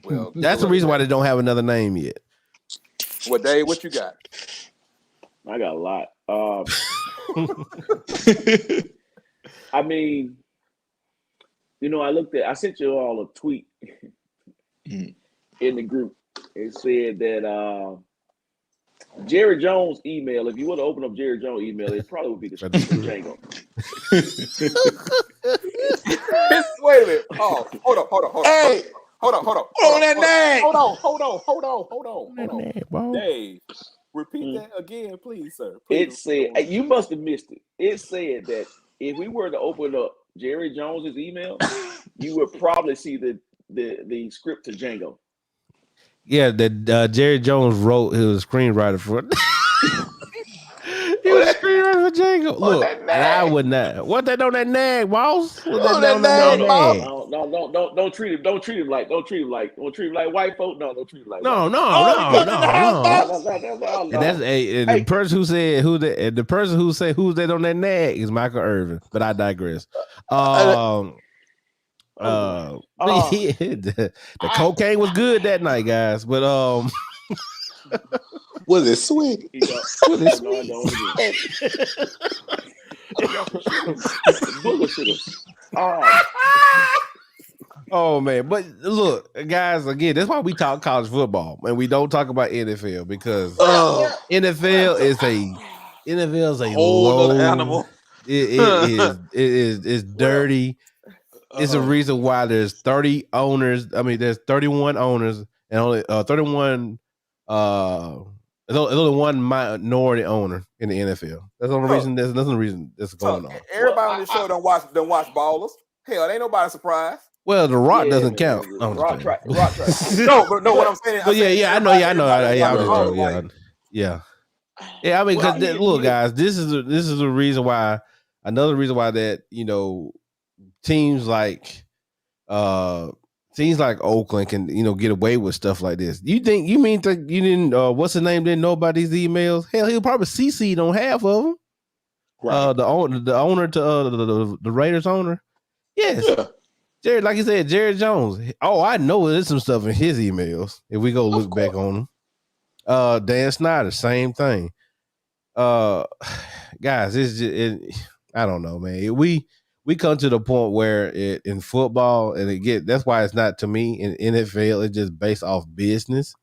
Well, that's the reason why they don't have another name yet. Well, Dave, what you got? I got a lot. I mean, you know, I sent you all a tweet in the group. It said that Jerry Jones' email, if you want to open up Jerry Jones' email, it probably would be the Django. Wait a minute. Oh, hold on. Hey, hold on. Hold on that name. Hold on. Dave, repeat that again, please, sir. Please. It said, you must have missed it. It said that if we were to open up Jerry Jones's email, you would probably see the script to Django. Yeah, that Jerry Jones wrote. He was a screenwriter for it. He was a screenwriter for Django. Look, and I would not. What that on that nag, boss? What that on that nag? No, don't treat him like white folk. No, don't treat him like no. And that's the person who said who's that on that nag is Michael Irvin. But I digress. The cocaine was good that night, guys. But was it sweet? Oh man, but look, guys, again, that's why we talk college football and we don't talk about NFL, because NFL is a whole animal. It is dirty. It's a reason why there's 30 owners. I mean, there's 31 owners and only 31. There's only one minority owner in the NFL. That's the only reason. There's another reason that's going on. Everybody on the show don't watch Ballers. Hell, ain't nobody surprised. Well, The Rock doesn't count. Rock track. No, what I'm saying. But yeah, I know. Yeah. I mean, because look, guys, this is a reason why. Another reason why that, you know, teams like Oakland can, you know, get away with stuff like this. You mean you didn't what's the name, didn't know about these emails? Hell, he'll probably CC'd on half of them. Right. The owner to the Raiders owner. Yes. Yeah. Jerry, like you said, Jerry Jones. Oh, I know there's some stuff in his emails if we go look back on them. Dan Snyder, same thing. Guys, I don't know, man. We come to the point where in football, and that's why it's not, to me, in NFL, it's just based off business.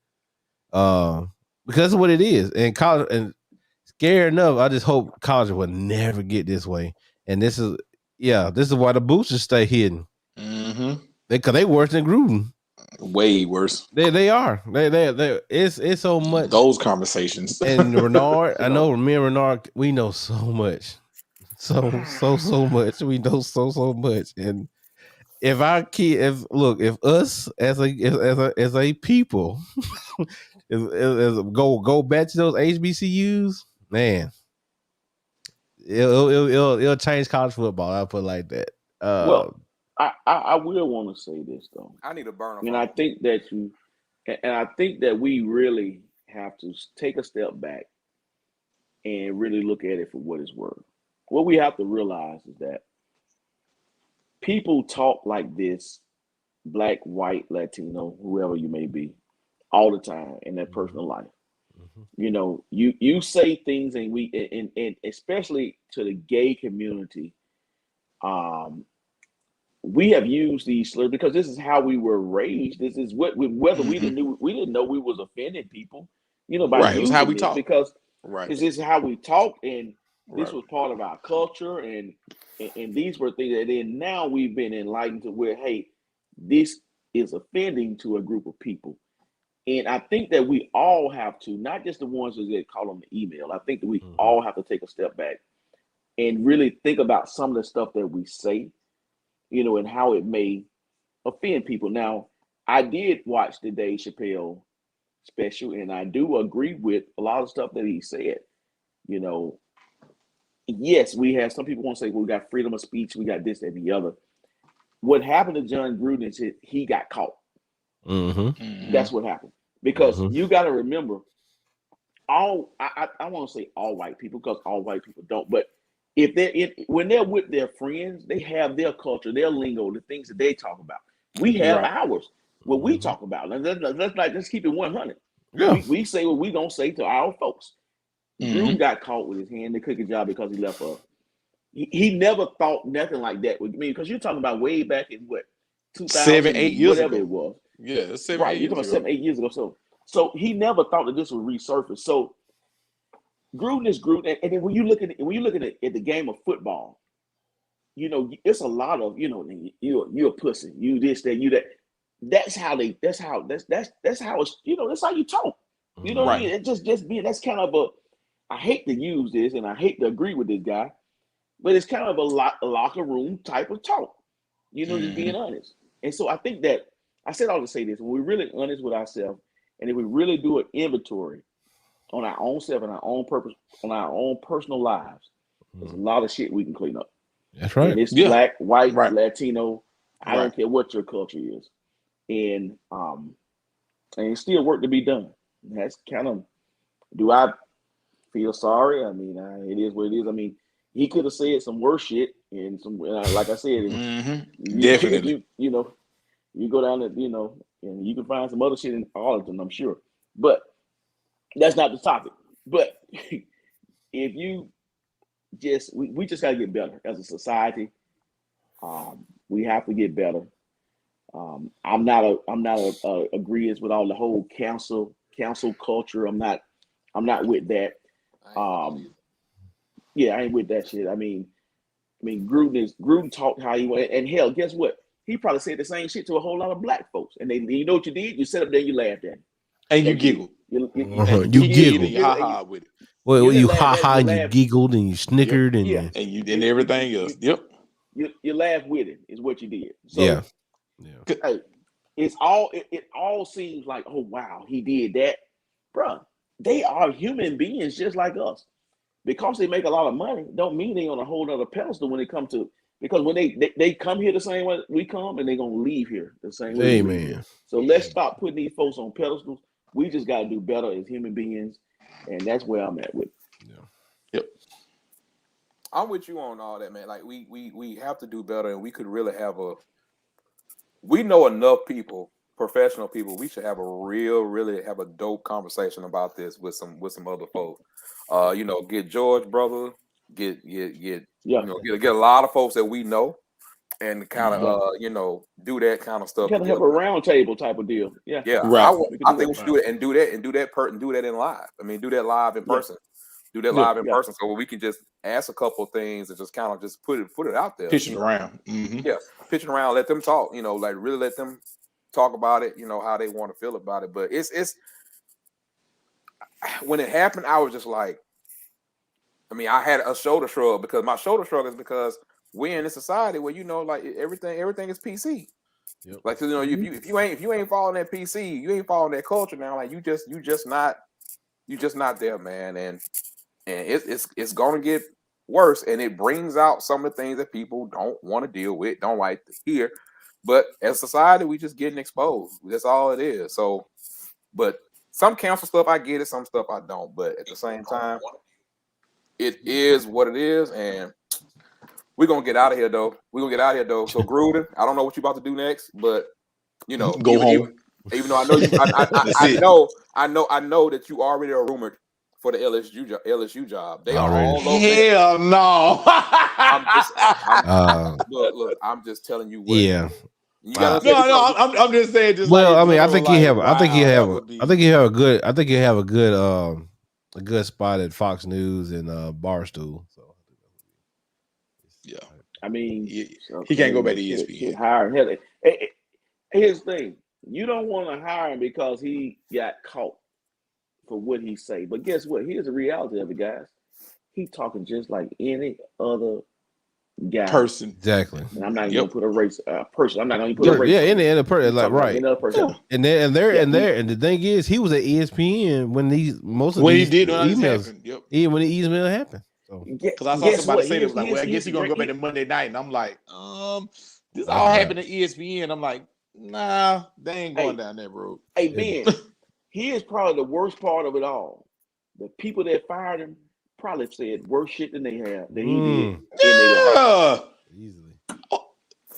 Because that's what it is. And college, and scary enough, I just hope college will never get this way. And this is why the boosters stay hidden. Because they worse than Gruden. Way worse. They are. They it's so much. Those conversations. And Renard, I know me and Renard, we know so much. So much. We know so much. And if us as a people go back to those HBCUs, man, it'll change college football. I'll put it like that. Well, I will want to say this though. I need a burner. And I think that we really have to take a step back and really look at it for what it's worth. What we have to realize is that people talk like this, black, white, Latino, whoever you may be, all the time in their personal life. You know, you say things, and especially to the gay community, we have used these slurs because this is how we were raised. This is whether we didn't know we was offending people, you know, by using how we this talk. because this is how we talk, and this was part of our culture, and these were things that then now we've been enlightened to where, hey, this is offending to a group of people. And I think that we all have to, not just the ones that get caught on the email. I think that we all have to take a step back and really think about some of the stuff that we say, you know, and how it may offend people. Now, I did watch the Dave Chappelle special, and I do agree with a lot of stuff that he said. You know, yes, we have some people want to say, well, we got freedom of speech, we got this and the other. What happened to John Gruden is he got caught. That's what happened. Because you got to remember, I want to say all white people, because all white people don't, but when they're with their friends, they have their culture, their lingo, the things that they talk about. We have ours, what we talk about. And let's keep it 100. Yeah. We say what we don't say to our folks. Drew got caught with his hand in the cookie jar because he left us. He never thought nothing like that with me, because you're talking about way back in what, 2000, 7-8 years whatever ago. It was. Yeah, 7-8 right. You're talking about 7-8 years ago. So he never thought that this would resurface. So Gruden is Gruden, and then when you look at the game of football, you know, it's a lot of, you know, you're a pussy, you this, that, you that. That's how it's, you know, that's how you talk. You know what I mean? It just being, that's kind of I hate to use this and I hate to agree with this guy, but it's kind of a locker room type of talk. You know, just being honest. And so I think that I said all to say this: when we're really honest with ourselves, and if we really do an inventory on our own self and our own purpose, on our own personal lives, there's a lot of shit we can clean up. That's right. And it's black, white, Latino. I don't care what your culture is, and it's still work to be done. That's kind of, do I feel sorry? I mean, it is what it is. I mean, he could have said some worse shit, and some, like I said, definitely. You know, you go down and, you know, and you can find some other shit in Arlington, I'm sure. But that's not the topic. But if you we just got to get better as a society. We have to get better. I'm not a agreeance with all the whole cancel culture. I'm not with that. I ain't with that shit. I mean, Gruden talked how he went, and hell, guess what? He probably said the same shit to a whole lot of black folks, and you know what you did? You sat up there, you laughed at him, and you giggled. You giggled. You ha-ha with it. Well, you ha-ha and you giggled and you snickered and you did everything else. You laughed with it is what you did. So, hey, it all seems like, oh wow, he did that, bro. They are human beings just like us. Because they make a lot of money, don't mean they on a whole other pedestal when it comes to, because when they come here the same way we come, and they're gonna leave here the same way. Amen. So let's stop putting these folks on pedestals. We just gotta do better as human beings, and that's where I'm at with. I'm with you on all that, man. Like we have to do better, and we could really have we know enough people, professional people. We should have really have a dope conversation about this with some other folks. You know, get George, brother, get a lot of folks that we know, and kind of you know, do that kind of stuff. Kind of have a round table type of deal. Yeah. Right. I think we should do it and do that in live. I mean, do that live in person do that live in person, so we can just ask a couple of things and just kind of just put it out there. Pitch it around. Yeah, pitch it around. Let them talk. Like really let them talk about it. How they want to feel about it. But it's when it happened, I was just like, I had a shoulder shrug, because my shoulder shrug is because we're in a society where like everything is PC. Yep. Like if you ain't following that PC, you ain't following that culture now. Like you just not there, man. And it's gonna get worse, and it brings out some of the things that people don't want to deal with, don't like to hear. But as a society, we just getting exposed. That's all it is. So, but some council stuff I get it, some stuff I don't. But at the same time, it is what it is, and we're gonna get out of here though. So Gruden, I don't know what you're about to do next, but go home. Even though I know you, I know that you already are rumored for the LSU job. They are all over. Hell no. I'm just telling you what. Yeah. I'm just saying. I think you have a good spot at Fox News and Barstool. So yeah, he can't go back to ESPN. Hire him. Here's the thing: you don't want to hire him because he got caught for what he say. But guess what? Here's the reality of it, guys. He talking just like any other guy. Person. Exactly. And I'm not going to put a race person. I'm not going to put a race. Yeah, any other person, like right. Another person. And the thing is, he was at ESPN when he did emails. Yep. When the email happened. Because I saw somebody say it was like, well, I guess he's gonna go back to Monday night, and I'm like, this all happened at ESPN. I'm like, nah, they ain't going down that road. Hey Ben, he is probably the worst part of it all. The people that fired him probably said worse shit than he did. Yeah. Easily.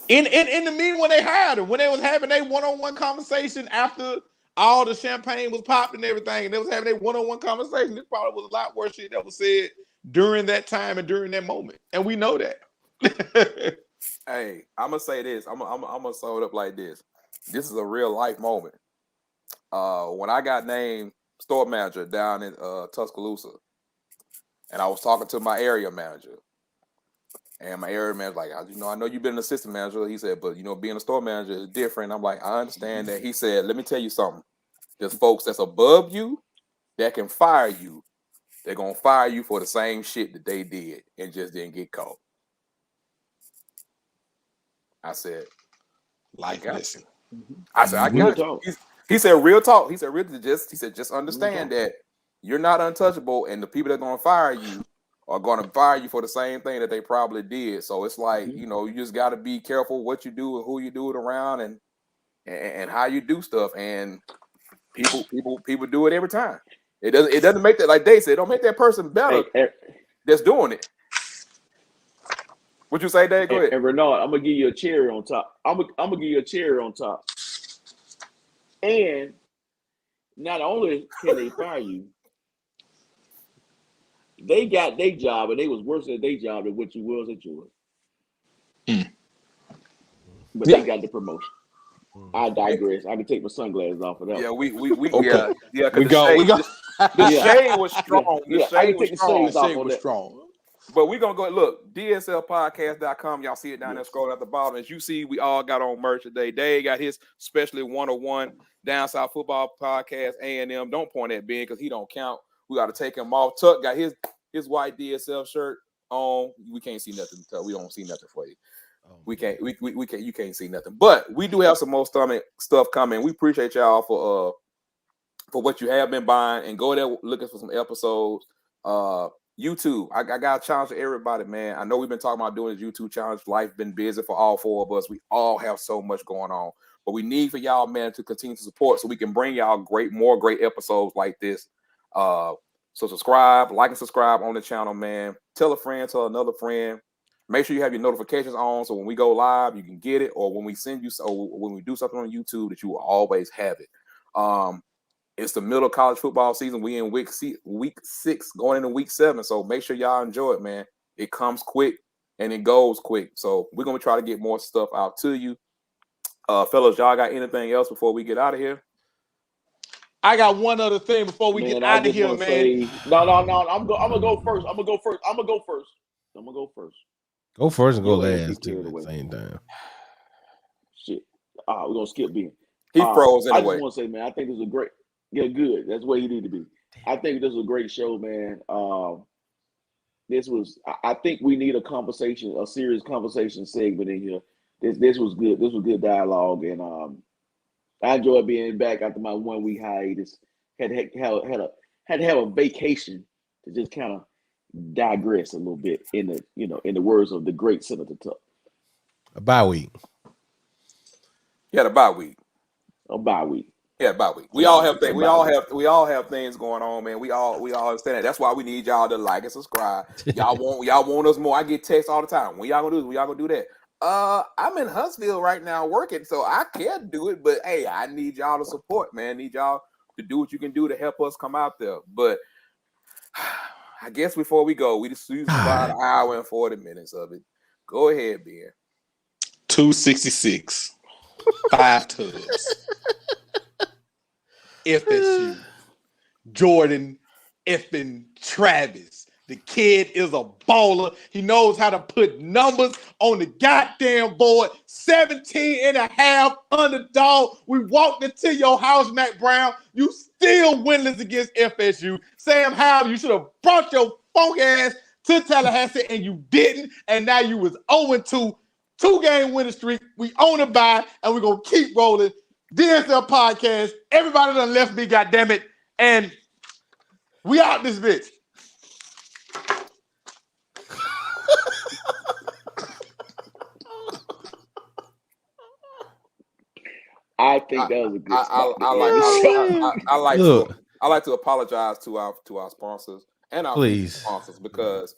In the meeting when they hired him, when they was having a one-on-one conversation after all the champagne was popped and everything, and they was having a one-on-one conversation, there probably was a lot worse shit that was said during that time and during that moment, and we know that. Hey, I'm gonna say this. I'm gonna sum it up like this. This is a real life moment. When I got named store manager down in Tuscaloosa, and I was talking to my area manager, and my area manager like, I know you've been an assistant manager. He said, but being a store manager is different. I'm like, I understand that. He said, let me tell you something. There's folks that's above you that can fire you. They're gonna fire you for the same shit that they did and just didn't get caught. I said, like listen. I said, I got you. He said, real talk. He said, just understand that you're not untouchable, and the people that are gonna fire you are gonna fire you for the same thing that they probably did. So it's like, you just gotta be careful what you do and who you do it around and how you do stuff. And people do it every time. It doesn't make that, like they said, don't make that person better that's doing it. What you say, Dave? Go ahead. And Renard, I'm gonna give you a cherry on top. I'm gonna give you a cherry on top. And not only can they fire you, they got their job and they was worse at their job than what you was at yours. But they got the promotion. I digress. I can take my sunglasses off of that. Yeah, we okay. Yeah. We go. The shade was strong. The shade was strong. But we're going to go look, DSLpodcast.com. Y'all see it down there scrolling at the bottom. As you see, we all got on merch today. Dave got his specially 101 Down South Football Podcast, A&M. Don't point at Ben because he don't count. We got to take him off. Tuck got his white DSL shirt on. We can't see nothing. We don't see nothing for you. We can't. You can't see nothing. But we do have some more stuff coming. We appreciate y'all for what you have been buying, and go there looking for some episodes. YouTube, I got a challenge to everybody, man. I know we've been talking about doing this YouTube challenge. Life been busy for all four of us. We all have so much going on, but we need for y'all, man, to continue to support so we can bring y'all more great episodes like this. So subscribe, like and subscribe on the channel, man. Tell a friend, tell another friend. Make sure you have your notifications on so when we go live, you can get it, or when we send you, or when we do something on YouTube, that you will always have it. It's the middle of college football season. We in week 6, going into week 7. So make sure y'all enjoy it, man. It comes quick and it goes quick. So we're gonna try to get more stuff out to you. Fellas, y'all got anything else before we get out of here? I got one other thing before we get out of here, man. No. I'm gonna go first. I'm gonna go first. Go first and go last too at the same time. Shit. We're gonna skip Ben. He froze anyway. I just want to say, man, I think this is a great. Yeah, good. That's where he need to be. I think this was a great show, man. I think we need a serious conversation segment in here. This was good. This was good dialogue, and I enjoyed being back after my 1 week hiatus. Had to have a vacation to just kind of digress a little bit in the words of the great Senator Tuck. A bye week. You had a bye week. A bye week. Yeah, bye week. We all have things. We all have things going on, man. We all understand that. That's why we need y'all to like and subscribe. Y'all want us more. I get texts all the time. When y'all gonna do this? When y'all gonna do that? I'm in Huntsville right now working, so I can't do it. But hey, I need y'all to support, man. I need y'all to do what you can do to help us come out there. But I guess before we go, we just used about an hour and 40 minutes of it. Go ahead, Ben. 266. 5 tubs. FSU. Jordan effing Travis. The kid is a baller. He knows how to put numbers on the goddamn board. 17.5 underdog. We walked into your house, Matt Brown. You still winless against FSU. Sam Howell, you should have brought your funk ass to Tallahassee, and you didn't. And now you was 0-2. 2-game winning streak. We own a bye, and we're going to keep rolling. DSL podcast. Everybody done left me, goddammit. And we out this bitch. I think that was a good I like to apologize to our sponsors and our sponsors because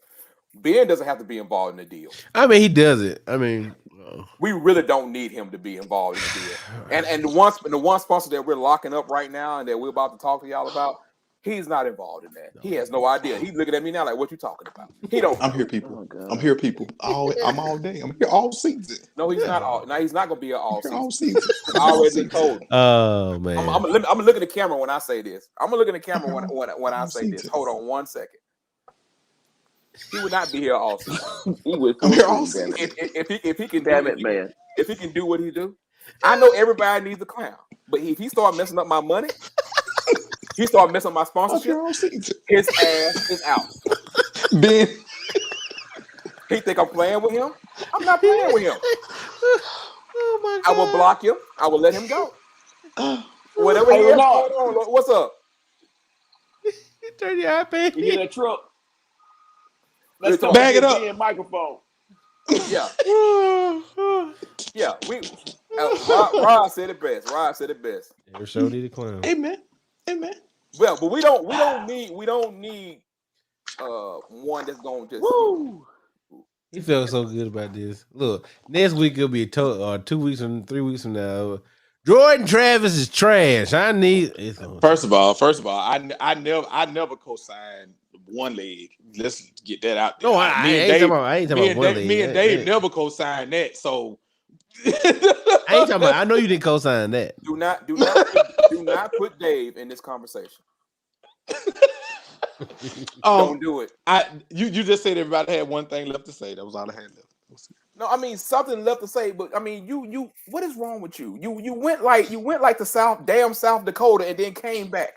Ben doesn't have to be involved in the deal. I mean, he does it. I mean, we really don't need him to be involved in the deal. And the one sponsor that we're locking up right now and that we're about to talk to y'all about, he's not involved in that. He has no idea. He's looking at me now like, "What you talking about?" He don't. I'm here, people. I'm here, people. I'm all day. I'm here all season. No, he's not all. No, he's not gonna be all season. All season. I already told him. Oh man. I'm gonna look at the camera when I say this. I'm gonna look at the camera when I say this. Hold on 1 second. He would not be here all season. He would. I'm here all season. If he can, damn it, man. If he can do what he do, I know everybody needs a clown. But if he start messing up my money, he start messing up my sponsorship, his ass is out. Ben, he think I'm playing with him. I'm not playing with him. Oh my God. I will block him. I will let him go. Whatever he is, what's up? You turn your iPad. You get that truck. Let's bag it up. Microphone. Yeah. Yeah. Rod said it best. Every show need a clown. Amen. Well, but we don't need one that's gonna just. Woo. He felt so good about this. Look, next week it'll be 2 weeks and 3 weeks from now. Jordan Travis is trash. First of all, I never co-signed one leg. Let's get that out there. No, I ain't talking about one leg. Me and Dave never co-signed that. So I ain't talking about. I know you didn't co-sign that. Do not put Dave in this conversation. Don't do it. You just said everybody had one thing left to say. That was all I had left. No, I mean something left to say, but I mean you what is wrong with you? You went like the South Dakota and then came back.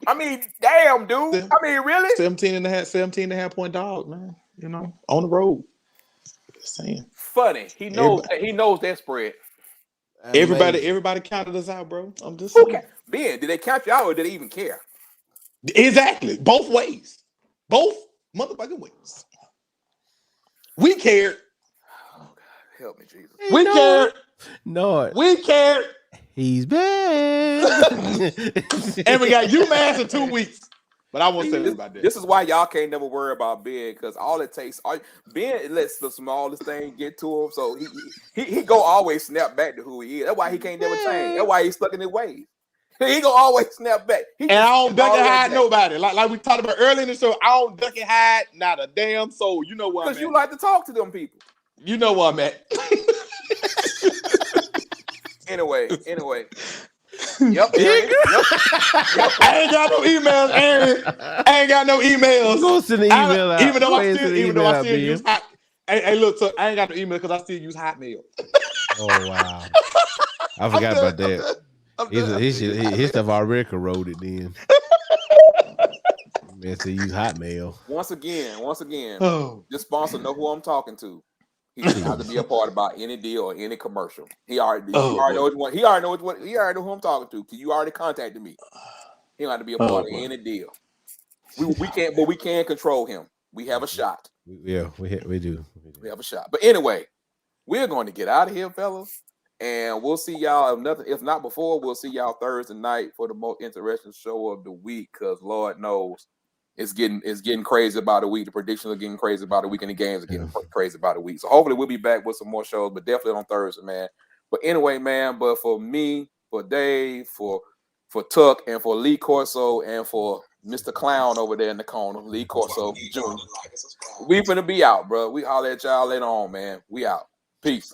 I mean, damn, dude. I mean, really? 17.5 point dog, man. You know, on the road. Just saying. Funny. He knows that spread. Everybody counted us out, bro. I'm just saying. Okay. Ben, did they count you out or did they even care? Exactly. Both ways. Both motherfucking ways. We cared. Oh God, help me, Jesus. We cared. No. We cared. He's back. And we got UMass in 2 weeks. But I won't say about that. This is why y'all can't never worry about Ben, because all it takes, Ben lets the smallest thing get to him, so he go always snap back to who he is. That's why he can't never change. That's why he's stuck in his ways. He gonna always snap back. And I don't duck and hide nobody. Like we talked about earlier in the show, I don't duck and hide not a damn soul. You know what? Because you like to talk to them people. You know what I'm at. Anyway. Yep, Aaron. Yep. I ain't got no emails, Aaron. I ain't got no emails. Go send the email out. Even though I still use hot. Hey, look, so I ain't got no email because I still use Hotmail. Oh wow. I forgot about that. His stuff already corroded then. Man said use Hotmail. Once again, this sponsor know who I'm talking to. He doesn't have to be a part about any deal or any commercial. He already know who I'm talking to. Cause you already contacted me. He don't have to be a part of any deal. We can't control him. We have a shot. Yeah, we do. We have a shot. But anyway, we're going to get out of here, fellas. And we'll see y'all. If not before, we'll see y'all Thursday night for the most interesting show of the week. Because Lord knows it's getting crazy about the week. The predictions are getting crazy about the week, and the games are getting crazy about the week. So hopefully we'll be back with some more shows, but definitely on Thursday, man. But anyway, man. But for me, for Dave, for Tuck, and for Lee Corso, and for Mr. Clown over there in the corner, Lee Corso Jr., we finna be out, bro. We holler at y'all later on, man. We out. Peace.